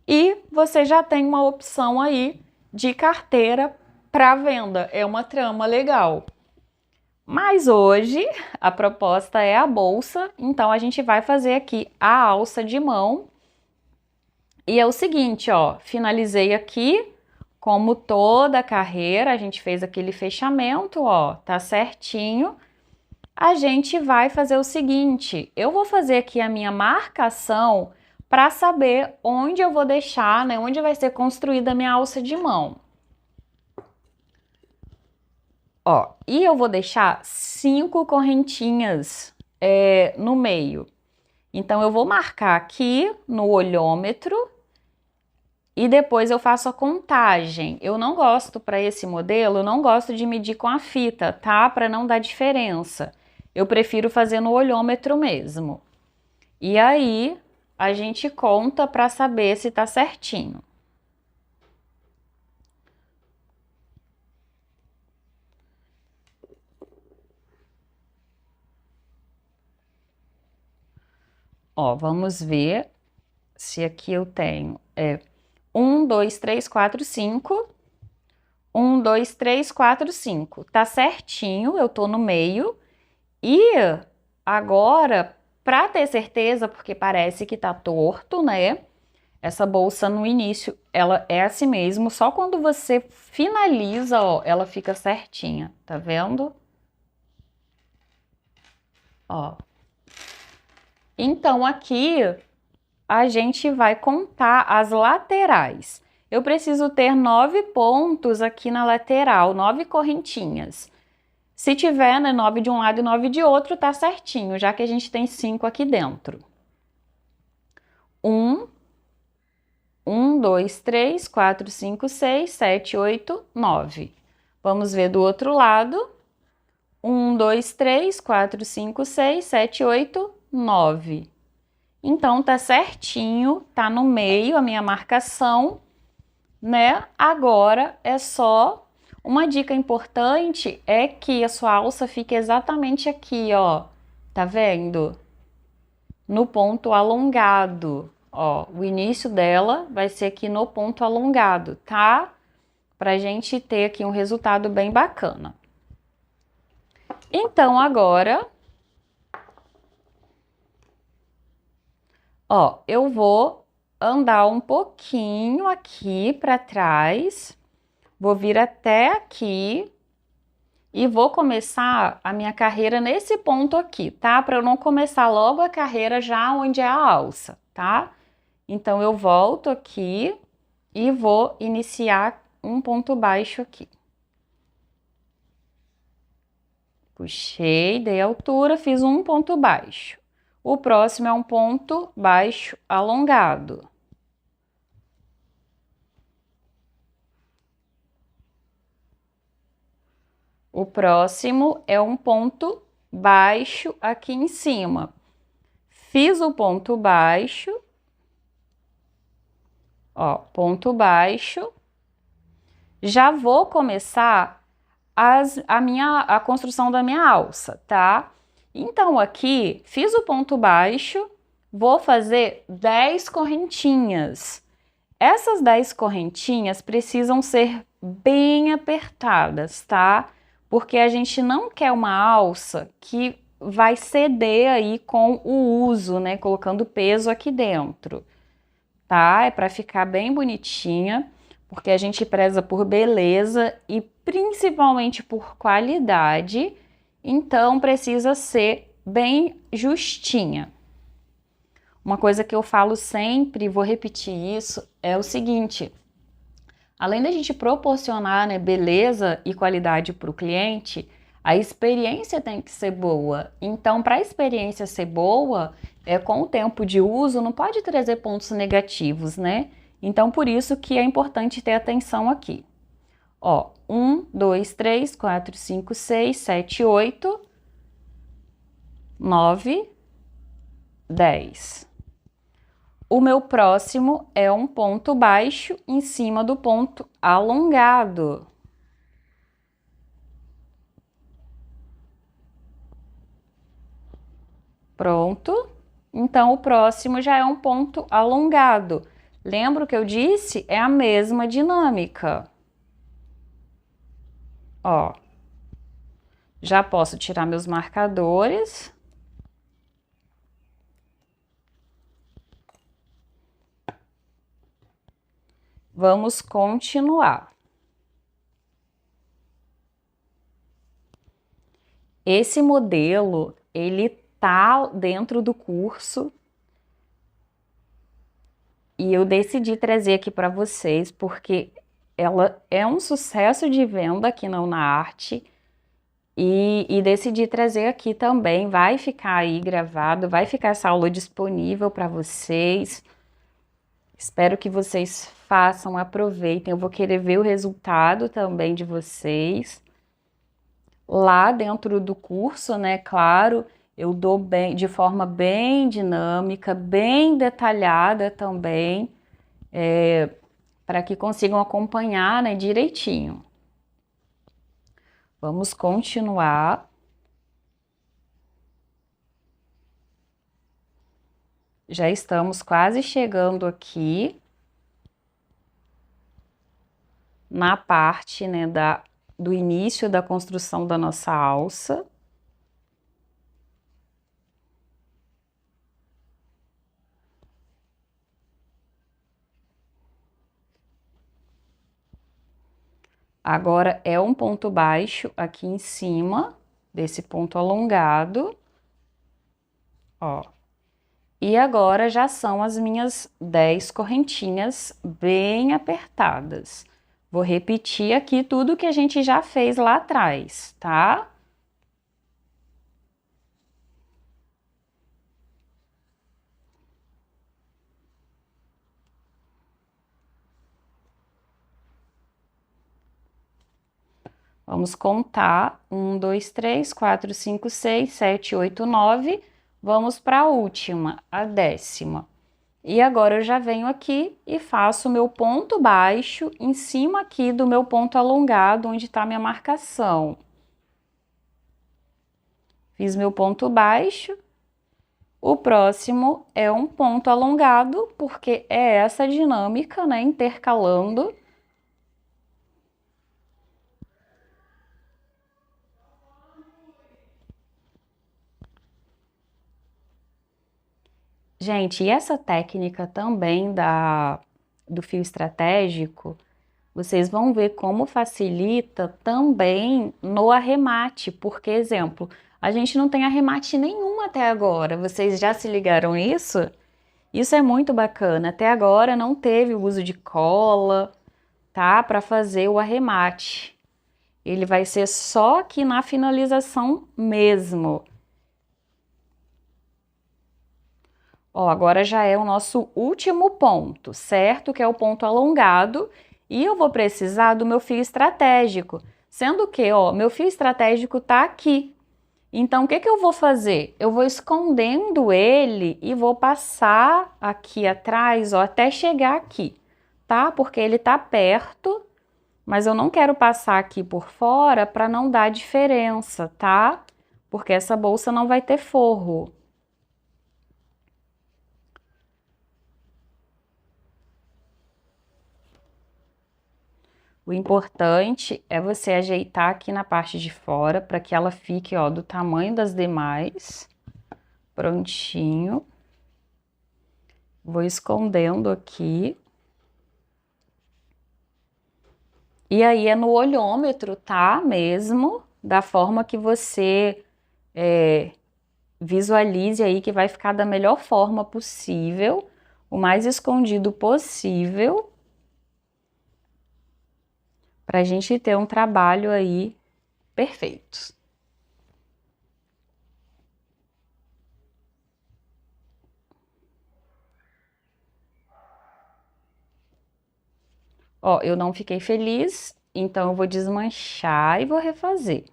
e você já tem uma opção aí de carteira para venda. É uma trama legal. Mas hoje a proposta é a bolsa, então a gente vai fazer aqui a alça de mão. E é o seguinte, ó, finalizei aqui, como toda a carreira, a gente fez aquele fechamento, ó, tá certinho. A gente vai fazer o seguinte, eu vou fazer aqui a minha marcação para saber onde eu vou deixar, né, onde vai ser construída a minha alça de mão. Ó, e eu vou deixar 5 correntinhas no meio. Então, eu vou marcar aqui no olhômetro e depois eu faço a contagem. Eu não gosto, para esse modelo, eu não gosto de medir com a fita, tá? Para não dar diferença. Eu prefiro fazer no olhômetro mesmo. E aí, a gente conta para saber se tá certinho. Ó, vamos ver se aqui eu tenho 1, 2, 3, 4, 5. 1, 2, 3, 4, 5. Tá certinho, eu tô no meio. E agora, para ter certeza, porque parece que tá torto, né? Essa bolsa no início, ela é assim mesmo, só quando você finaliza, ó, ela fica certinha, tá vendo? Ó. Então, aqui a gente vai contar as laterais. Eu preciso ter 9 pontos aqui na lateral, 9 correntinhas. Se tiver, né, 9 de um lado e 9 de outro, tá certinho, já que a gente tem 5 aqui dentro. 1, 2, 3, 4, 5, 6, 7, 8, 9. Vamos ver do outro lado. 1, 2, 3, 4, 5, 6, 7, 8, 9. Então, tá certinho, tá no meio a minha marcação, né? Agora é só uma dica importante é que a sua alça fique exatamente aqui, ó. Tá vendo? No ponto alongado, ó. O início dela vai ser aqui no ponto alongado, tá? Pra gente ter aqui um resultado bem bacana. Então, agora, ó, eu vou andar um pouquinho aqui para trás, vou vir até aqui e vou começar a minha carreira nesse ponto aqui, tá? Para eu não começar logo a carreira já onde é a alça, tá? Então, eu volto aqui e vou iniciar um ponto baixo aqui. Puxei, dei altura, fiz um ponto baixo. O próximo é um ponto baixo alongado. O próximo é um ponto baixo aqui em cima. Fiz o ponto baixo, ó, ponto baixo. Já vou começar a construção da minha alça, tá? Então, aqui, fiz o ponto baixo, vou fazer 10 correntinhas. Essas 10 correntinhas precisam ser bem apertadas, tá? Porque a gente não quer uma alça que vai ceder aí com o uso, né? Colocando peso aqui dentro, tá? É para ficar bem bonitinha, porque a gente preza por beleza e principalmente por qualidade, então precisa ser bem justinha. Uma coisa que eu falo sempre, vou repetir isso, é o seguinte: além da gente proporcionar, né, beleza e qualidade para o cliente, a experiência tem que ser boa. Então, para a experiência ser boa, com o tempo de uso, não pode trazer pontos negativos, né? Então, por isso que é importante ter atenção aqui. Ó, 1, 2, 3, 4, 5, 6, 7, 8, 9, 10. O meu próximo é um ponto baixo em cima do ponto alongado. Pronto? Então, o próximo já é um ponto alongado. Lembra o que eu disse? É a mesma dinâmica. Ó, já posso tirar meus marcadores. Vamos continuar. Esse modelo, ele tá dentro do curso e eu decidi trazer aqui para vocês porque ela é um sucesso de venda aqui na Unaarte e decidi trazer aqui também. Vai ficar aí gravado, vai ficar essa aula disponível para vocês. Espero que vocês façam, aproveitem. Eu vou querer ver o resultado também de vocês. Lá dentro do curso, né, claro, eu dou de forma bem dinâmica, bem detalhada também, para que consigam acompanhar, né, direitinho. Vamos continuar. Já estamos quase chegando aqui na parte, né, do início da construção da nossa alça. Agora é um ponto baixo aqui em cima desse ponto alongado, ó. E agora já são as minhas 10 correntinhas bem apertadas. Vou repetir aqui tudo que a gente já fez lá atrás, tá? Vamos contar: 1, 2, 3, 4, 5, 6, 7, 8, 9. Vamos para a última, a 10ª. E agora eu já venho aqui e faço o meu ponto baixo em cima aqui do meu ponto alongado, onde está minha marcação. Fiz meu ponto baixo. O próximo é um ponto alongado, porque é essa dinâmica, né, intercalando. Gente, e essa técnica também do fio estratégico, vocês vão ver como facilita também no arremate, porque, exemplo, a gente não tem arremate nenhum até agora. Vocês já se ligaram nisso? Isso é muito bacana. Até agora não teve o uso de cola, tá? Para fazer o arremate. Ele vai ser só aqui na finalização mesmo. Ó, agora já é o nosso último ponto, certo? Que é o ponto alongado. E eu vou precisar do meu fio estratégico. Sendo que, ó, meu fio estratégico tá aqui. Então, o que que eu vou fazer? Eu vou escondendo ele e vou passar aqui atrás, ó, até chegar aqui, tá? Porque ele tá perto, mas eu não quero passar aqui por fora para não dar diferença, tá? Porque essa bolsa não vai ter forro. O importante é você ajeitar aqui na parte de fora para que ela fique, ó, do tamanho das demais. Prontinho. Vou escondendo aqui. E aí é no olhômetro, tá? Mesmo, da forma que você visualize aí que vai ficar da melhor forma possível, o mais escondido possível, para a gente ter um trabalho aí perfeito. Ó, eu não fiquei feliz, então eu vou desmanchar e vou refazer.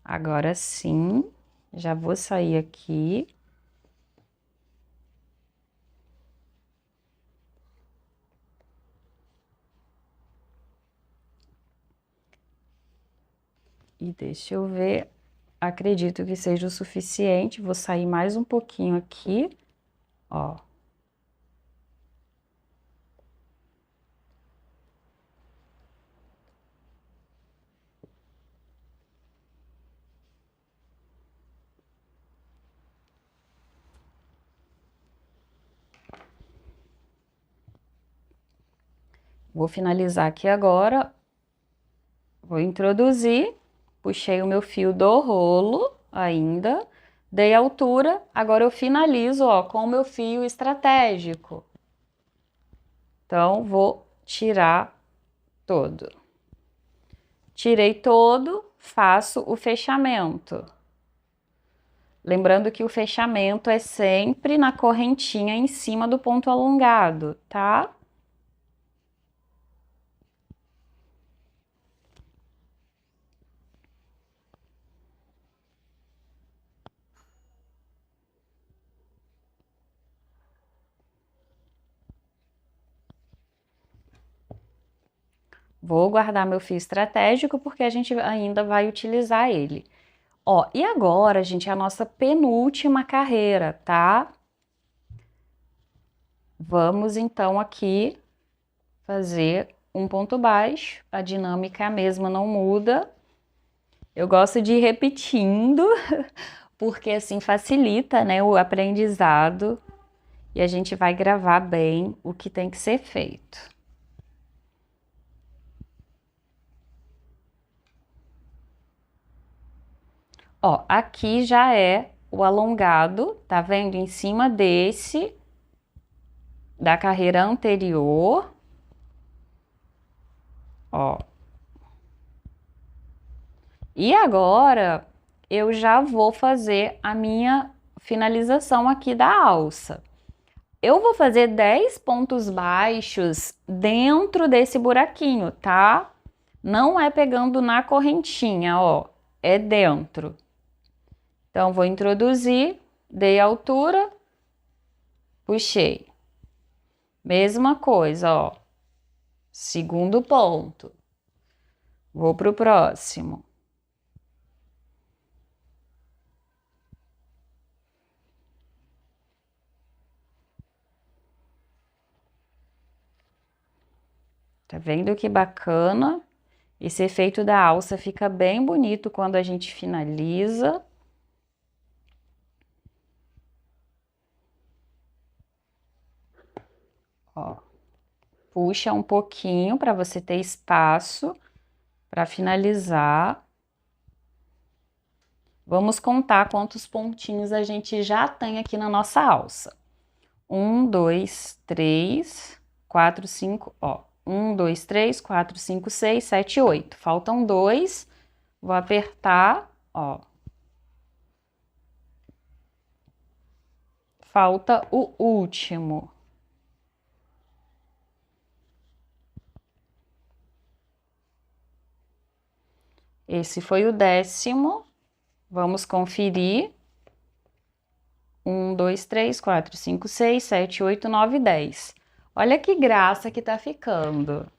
Agora sim, já vou sair aqui. E deixa eu ver, acredito que seja o suficiente, vou sair mais um pouquinho aqui, ó. Vou finalizar aqui agora, vou introduzir, puxei o meu fio do rolo ainda, dei altura, agora eu finalizo, ó, com o meu fio estratégico. Então, vou tirar todo. Tirei todo, faço o fechamento. Lembrando que o fechamento é sempre na correntinha em cima do ponto alongado, tá? Vou guardar meu fio estratégico porque a gente ainda vai utilizar ele. Ó, e agora, gente, é a nossa penúltima carreira, tá? Vamos então aqui fazer um ponto baixo. A dinâmica é a mesma, não muda. Eu gosto de ir repetindo, porque assim facilita, né, o aprendizado e a gente vai gravar bem o que tem que ser feito. Ó, aqui já é o alongado, tá vendo? Em cima desse da carreira anterior, ó. E agora eu já vou fazer a minha finalização aqui da alça. Eu vou fazer 10 pontos baixos dentro desse buraquinho, tá? Não é pegando na correntinha, ó, é dentro. Então, vou introduzir, dei altura, puxei. Mesma coisa, ó. Segundo ponto. Vou pro próximo. Tá vendo que bacana? Esse efeito da alça fica bem bonito quando a gente finaliza. Ó, puxa um pouquinho para você ter espaço para finalizar. Vamos contar quantos pontinhos a gente já tem aqui na nossa alça. 1, 2, 3, 4, 5, ó. 1, 2, 3, 4, 5, 6, 7, 8. Faltam 2. Vou apertar, ó. Falta o último. Esse foi o 10º. Vamos conferir. 1, 2, 3, 4, 5, 6, 7, 8, 9, 10. Olha que graça que tá ficando.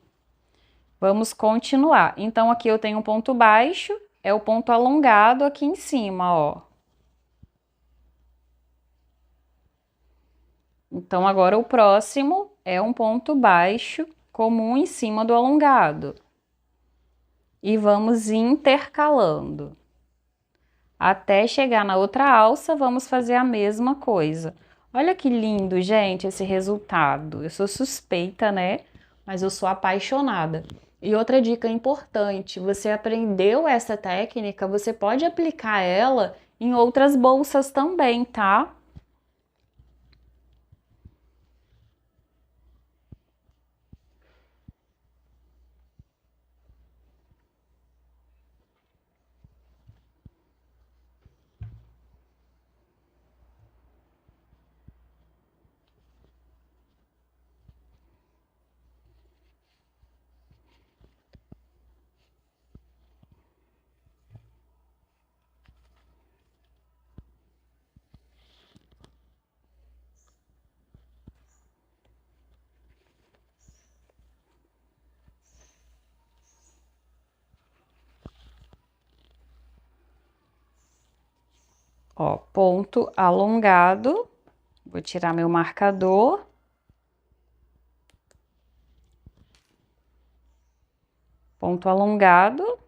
Vamos continuar. Então, aqui eu tenho um ponto baixo, é o ponto alongado aqui em cima, ó. Então, agora o próximo é um ponto baixo comum em cima do alongado. E vamos intercalando. Até chegar na outra alça, vamos fazer a mesma coisa. Olha que lindo, gente, esse resultado. Eu sou suspeita, né? Mas eu sou apaixonada. E outra dica importante, você aprendeu essa técnica, você pode aplicar ela em outras bolsas também, tá? Ó, ponto alongado. Vou tirar meu marcador. Ponto alongado.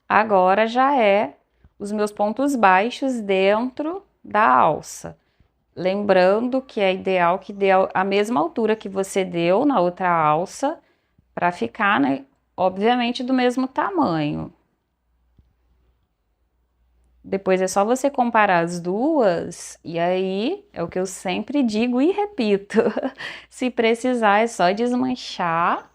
Agora já é os meus pontos baixos dentro da alça. Lembrando que é ideal que dê a mesma altura que você deu na outra alça, para ficar, né, obviamente, do mesmo tamanho. Depois é só você comparar as duas, e aí é o que eu sempre digo e repito. Se precisar, é só desmanchar.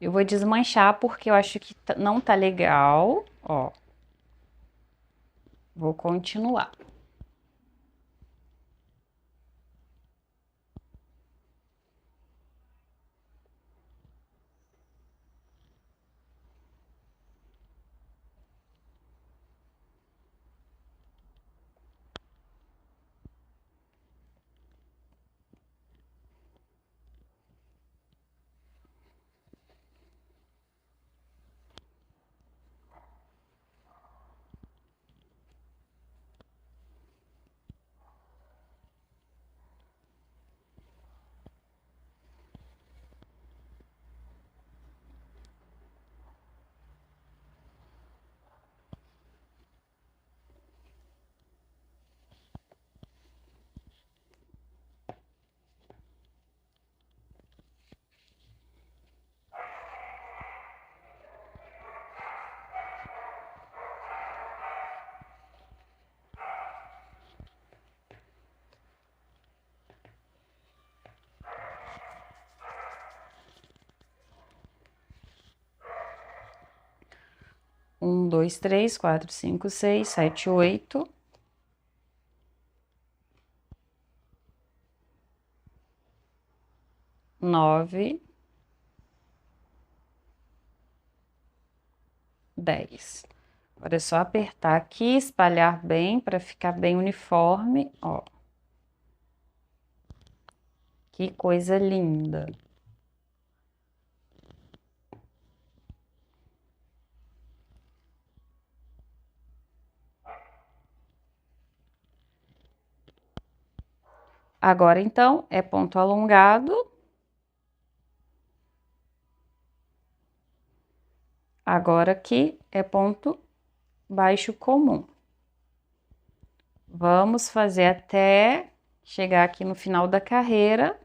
Eu vou desmanchar porque eu acho que não tá legal, ó. Vou continuar. Um, dois, três, quatro, cinco, seis, sete, oito. 9, 10. Agora é só apertar aqui, espalhar bem para ficar bem uniforme, ó. Que coisa linda. Agora, então, é ponto alongado. Agora aqui é ponto baixo comum. Vamos fazer até chegar aqui no final da carreira.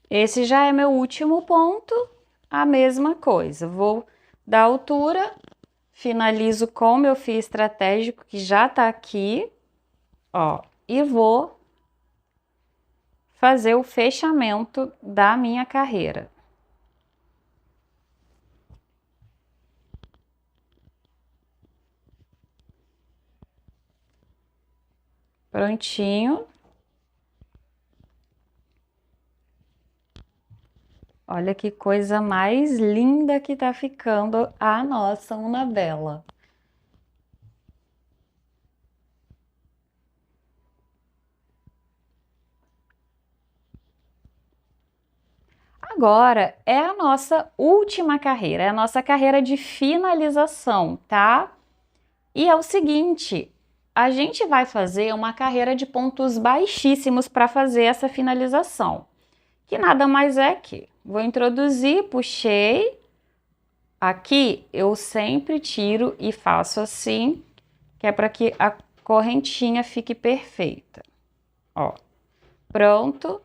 Esse já é meu último ponto, a mesma coisa. Vou dar altura, finalizo com meu fio estratégico que já tá aqui, ó, e vou fazer o fechamento da minha carreira. Prontinho. Olha que coisa mais linda que tá ficando a nossa Unabella. Agora é a nossa última carreira, é a nossa carreira de finalização, tá? E é o seguinte, a gente vai fazer uma carreira de pontos baixíssimos para fazer essa finalização, que nada mais é que vou introduzir, puxei, aqui eu sempre tiro e faço assim, que é para que a correntinha fique perfeita. Ó, pronto.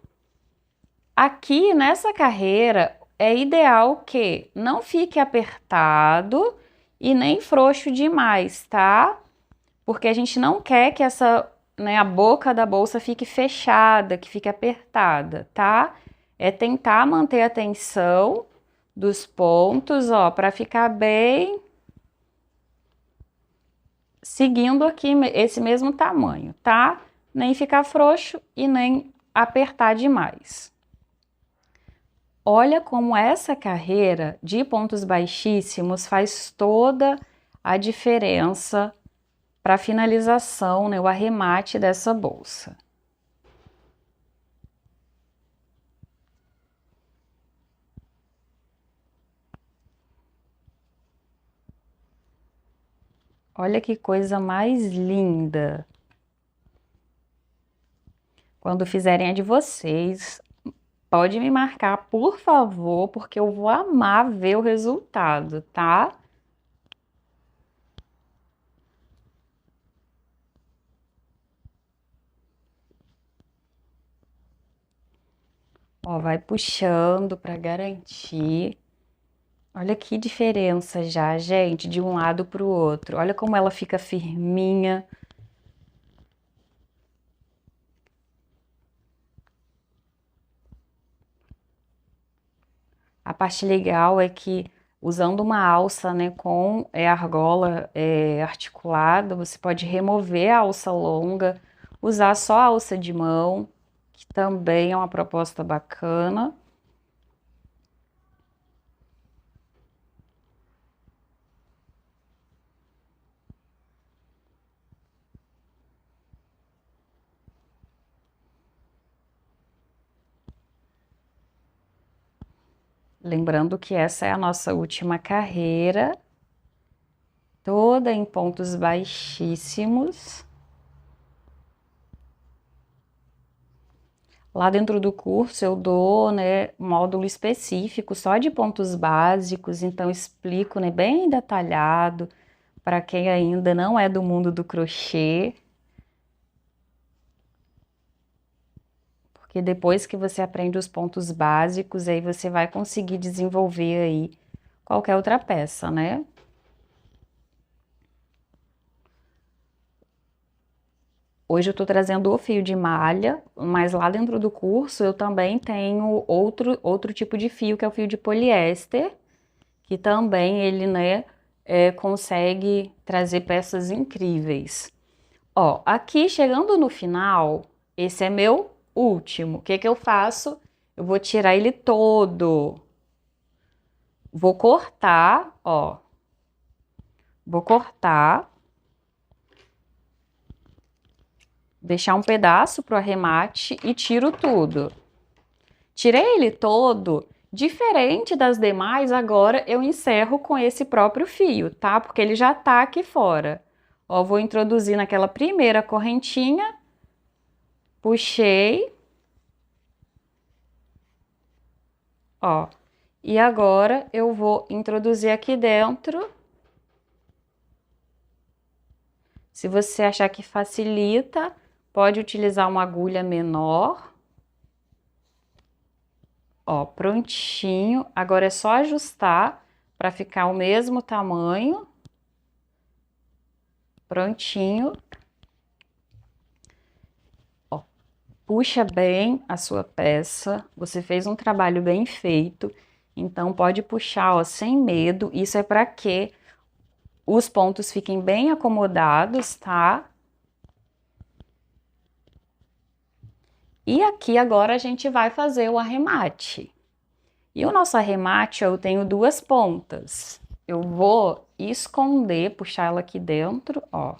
Aqui nessa carreira é ideal que não fique apertado e nem frouxo demais, tá? Porque a gente não quer que essa, né, a boca da bolsa fique fechada, que fique apertada, tá? É tentar manter a tensão dos pontos, ó, para ficar bem seguindo aqui esse mesmo tamanho, tá? Nem ficar frouxo e nem apertar demais. Olha como essa carreira de pontos baixíssimos faz toda a diferença para a finalização, né, o arremate dessa bolsa. Olha que coisa mais linda. Quando fizerem a de vocês, pode me marcar, por favor, porque eu vou amar ver o resultado, tá? Ó, vai puxando para garantir. Olha que diferença já, gente, de um lado para o outro. Olha como ela fica firminha. A parte legal é que usando uma alça, né, com argola articulada, você pode remover a alça longa, usar só a alça de mão, que também é uma proposta bacana. Lembrando que essa é a nossa última carreira, toda em pontos baixíssimos. Lá dentro do curso eu dou, né, um módulo específico só de pontos básicos, então explico, né, bem detalhado para quem ainda não é do mundo do crochê. Porque depois que você aprende os pontos básicos, aí você vai conseguir desenvolver aí qualquer outra peça, né? Hoje eu tô trazendo o fio de malha, mas lá dentro do curso eu também tenho outro tipo de fio, que é o fio de poliéster, que também ele, né, consegue trazer peças incríveis. Ó, aqui chegando no final, esse é meu último. O que que eu faço? Eu vou tirar ele todo. Vou cortar, ó. Vou cortar. Deixar um pedaço pro arremate e tiro tudo. Tirei ele todo, diferente das demais, agora eu encerro com esse próprio fio, tá? Porque ele já tá aqui fora. Ó, vou introduzir naquela primeira correntinha, puxei. Ó, e agora eu vou introduzir aqui dentro. Se você achar que facilita, pode utilizar uma agulha menor. Ó, prontinho. Agora é só ajustar para ficar o mesmo tamanho. Prontinho. Ó, puxa bem a sua peça. Você fez um trabalho bem feito. Então pode puxar, ó, sem medo. Isso é para que os pontos fiquem bem acomodados, tá? E aqui agora a gente vai fazer o arremate. E o nosso arremate, eu tenho duas pontas. Eu vou esconder, puxar ela aqui dentro, ó.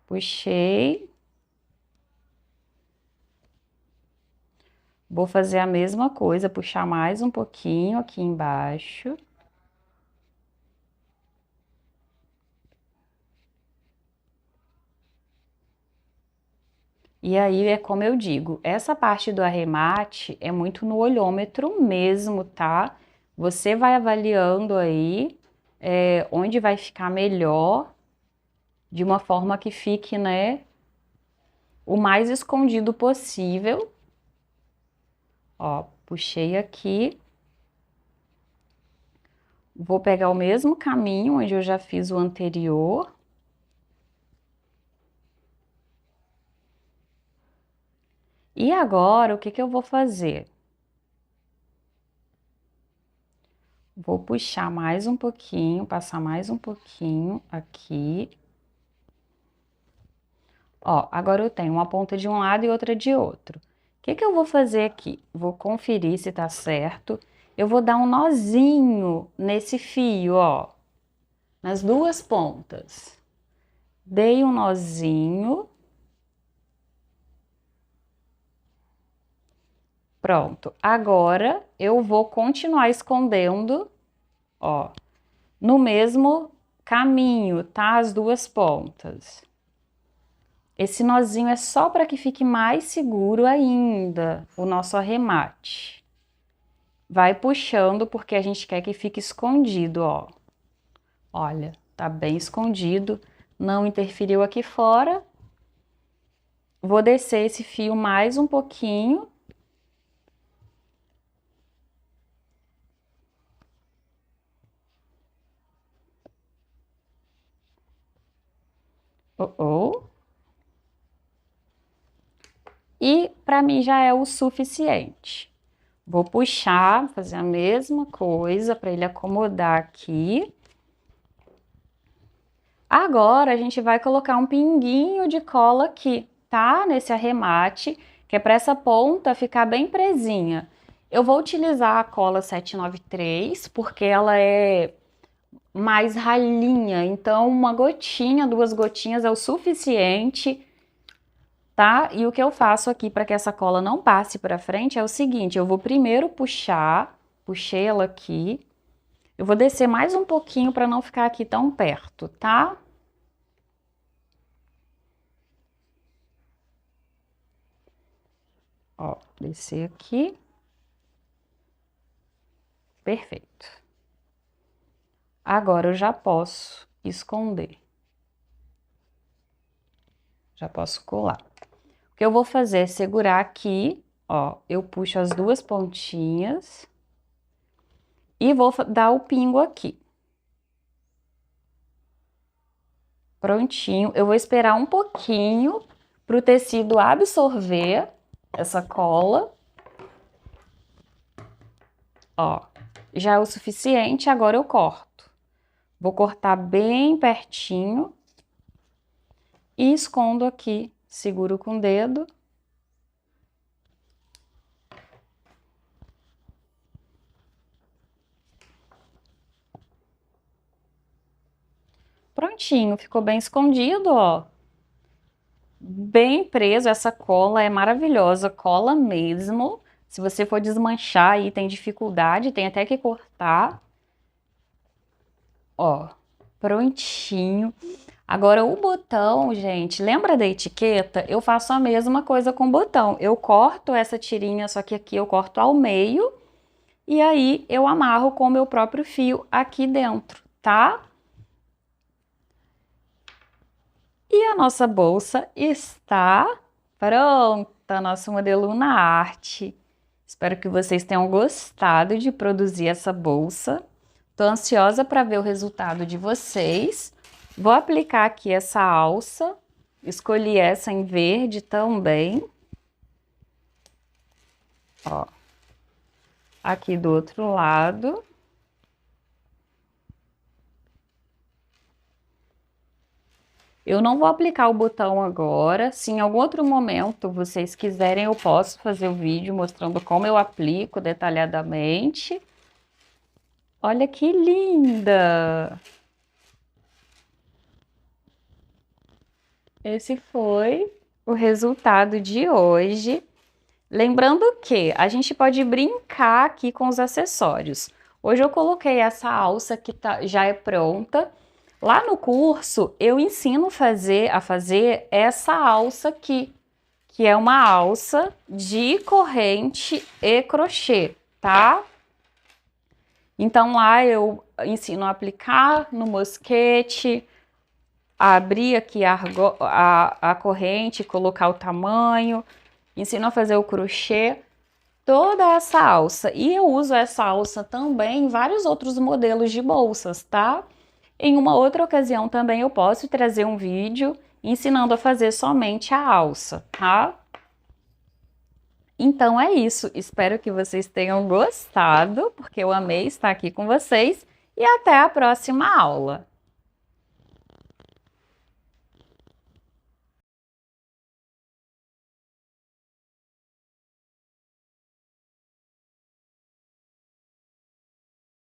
Puxei. Vou fazer a mesma coisa, puxar mais um pouquinho aqui embaixo. E aí é como eu digo, essa parte do arremate é muito no olhômetro mesmo, tá? Você vai avaliando aí onde vai ficar melhor, de uma forma que fique, né, o mais escondido possível. Ó, puxei aqui. Vou pegar o mesmo caminho onde eu já fiz o anterior. E agora, o que que eu vou fazer? Vou puxar mais um pouquinho, passar mais um pouquinho aqui. Ó, agora eu tenho uma ponta de um lado e outra de outro. O que que eu vou fazer aqui? Vou conferir se tá certo. Eu vou dar um nozinho nesse fio, ó, nas duas pontas. Dei um nozinho. Pronto. Agora eu vou continuar escondendo, ó, no mesmo caminho, tá? As duas pontas. Esse nozinho é só para que fique mais seguro ainda o nosso arremate. Vai puxando porque a gente quer que fique escondido, ó. Olha, tá bem escondido, não interferiu aqui fora. Vou descer esse fio mais um pouquinho. E para mim já é o suficiente. Vou puxar, fazer a mesma coisa para ele acomodar aqui. Agora a gente vai colocar um pinguinho de cola aqui, tá? Nesse arremate, que é para essa ponta ficar bem presinha. Eu vou utilizar a cola 793 porque ela é mais ralinha, então uma gotinha, 2 gotinhas é o suficiente, tá? E o que eu faço aqui para que essa cola não passe para frente é o seguinte, eu vou primeiro puxei ela aqui, eu vou descer mais um pouquinho para não ficar aqui tão perto, tá? Ó, descer aqui. Perfeito. Agora eu já posso esconder. Já posso colar. O que eu vou fazer é segurar aqui, ó, eu puxo as 2 pontinhas e vou dar o pingo aqui. Prontinho. Eu vou esperar um pouquinho para o tecido absorver essa cola. Ó, já é o suficiente, agora eu corto. Vou cortar bem pertinho e escondo aqui, seguro com o dedo. Prontinho, ficou bem escondido, ó. Bem preso, essa cola é maravilhosa, cola mesmo. Se você for desmanchar aí, tem dificuldade, tem até que cortar. Ó, prontinho. Agora o botão, gente, lembra da etiqueta? Eu faço a mesma coisa com o botão. Eu corto essa tirinha, só que aqui eu corto ao meio. E aí eu amarro com o meu próprio fio aqui dentro, tá? E a nossa bolsa está pronta, nosso modelo Una Arte. Espero que vocês tenham gostado de produzir essa bolsa. Estou ansiosa para ver o resultado de vocês. Vou aplicar aqui essa alça. Escolhi essa em verde também. Ó. Aqui do outro lado. Eu não vou aplicar o botão agora. Se em algum outro momento vocês quiserem, eu posso fazer o vídeo mostrando como eu aplico detalhadamente. Olha que linda! Esse foi o resultado de hoje. Lembrando que a gente pode brincar aqui com os acessórios. Hoje eu coloquei essa alça que já é pronta. Lá no curso eu ensino a fazer essa alça aqui, que é uma alça de corrente e crochê, tá? Então lá eu ensino a aplicar no mosquete, a abrir aqui a corrente, colocar o tamanho, ensino a fazer o crochê, toda essa alça. E eu uso essa alça também em vários outros modelos de bolsas, tá? Em uma outra ocasião também eu posso trazer um vídeo ensinando a fazer somente a alça, tá? Então é isso, espero que vocês tenham gostado, porque eu amei estar aqui com vocês e até a próxima aula!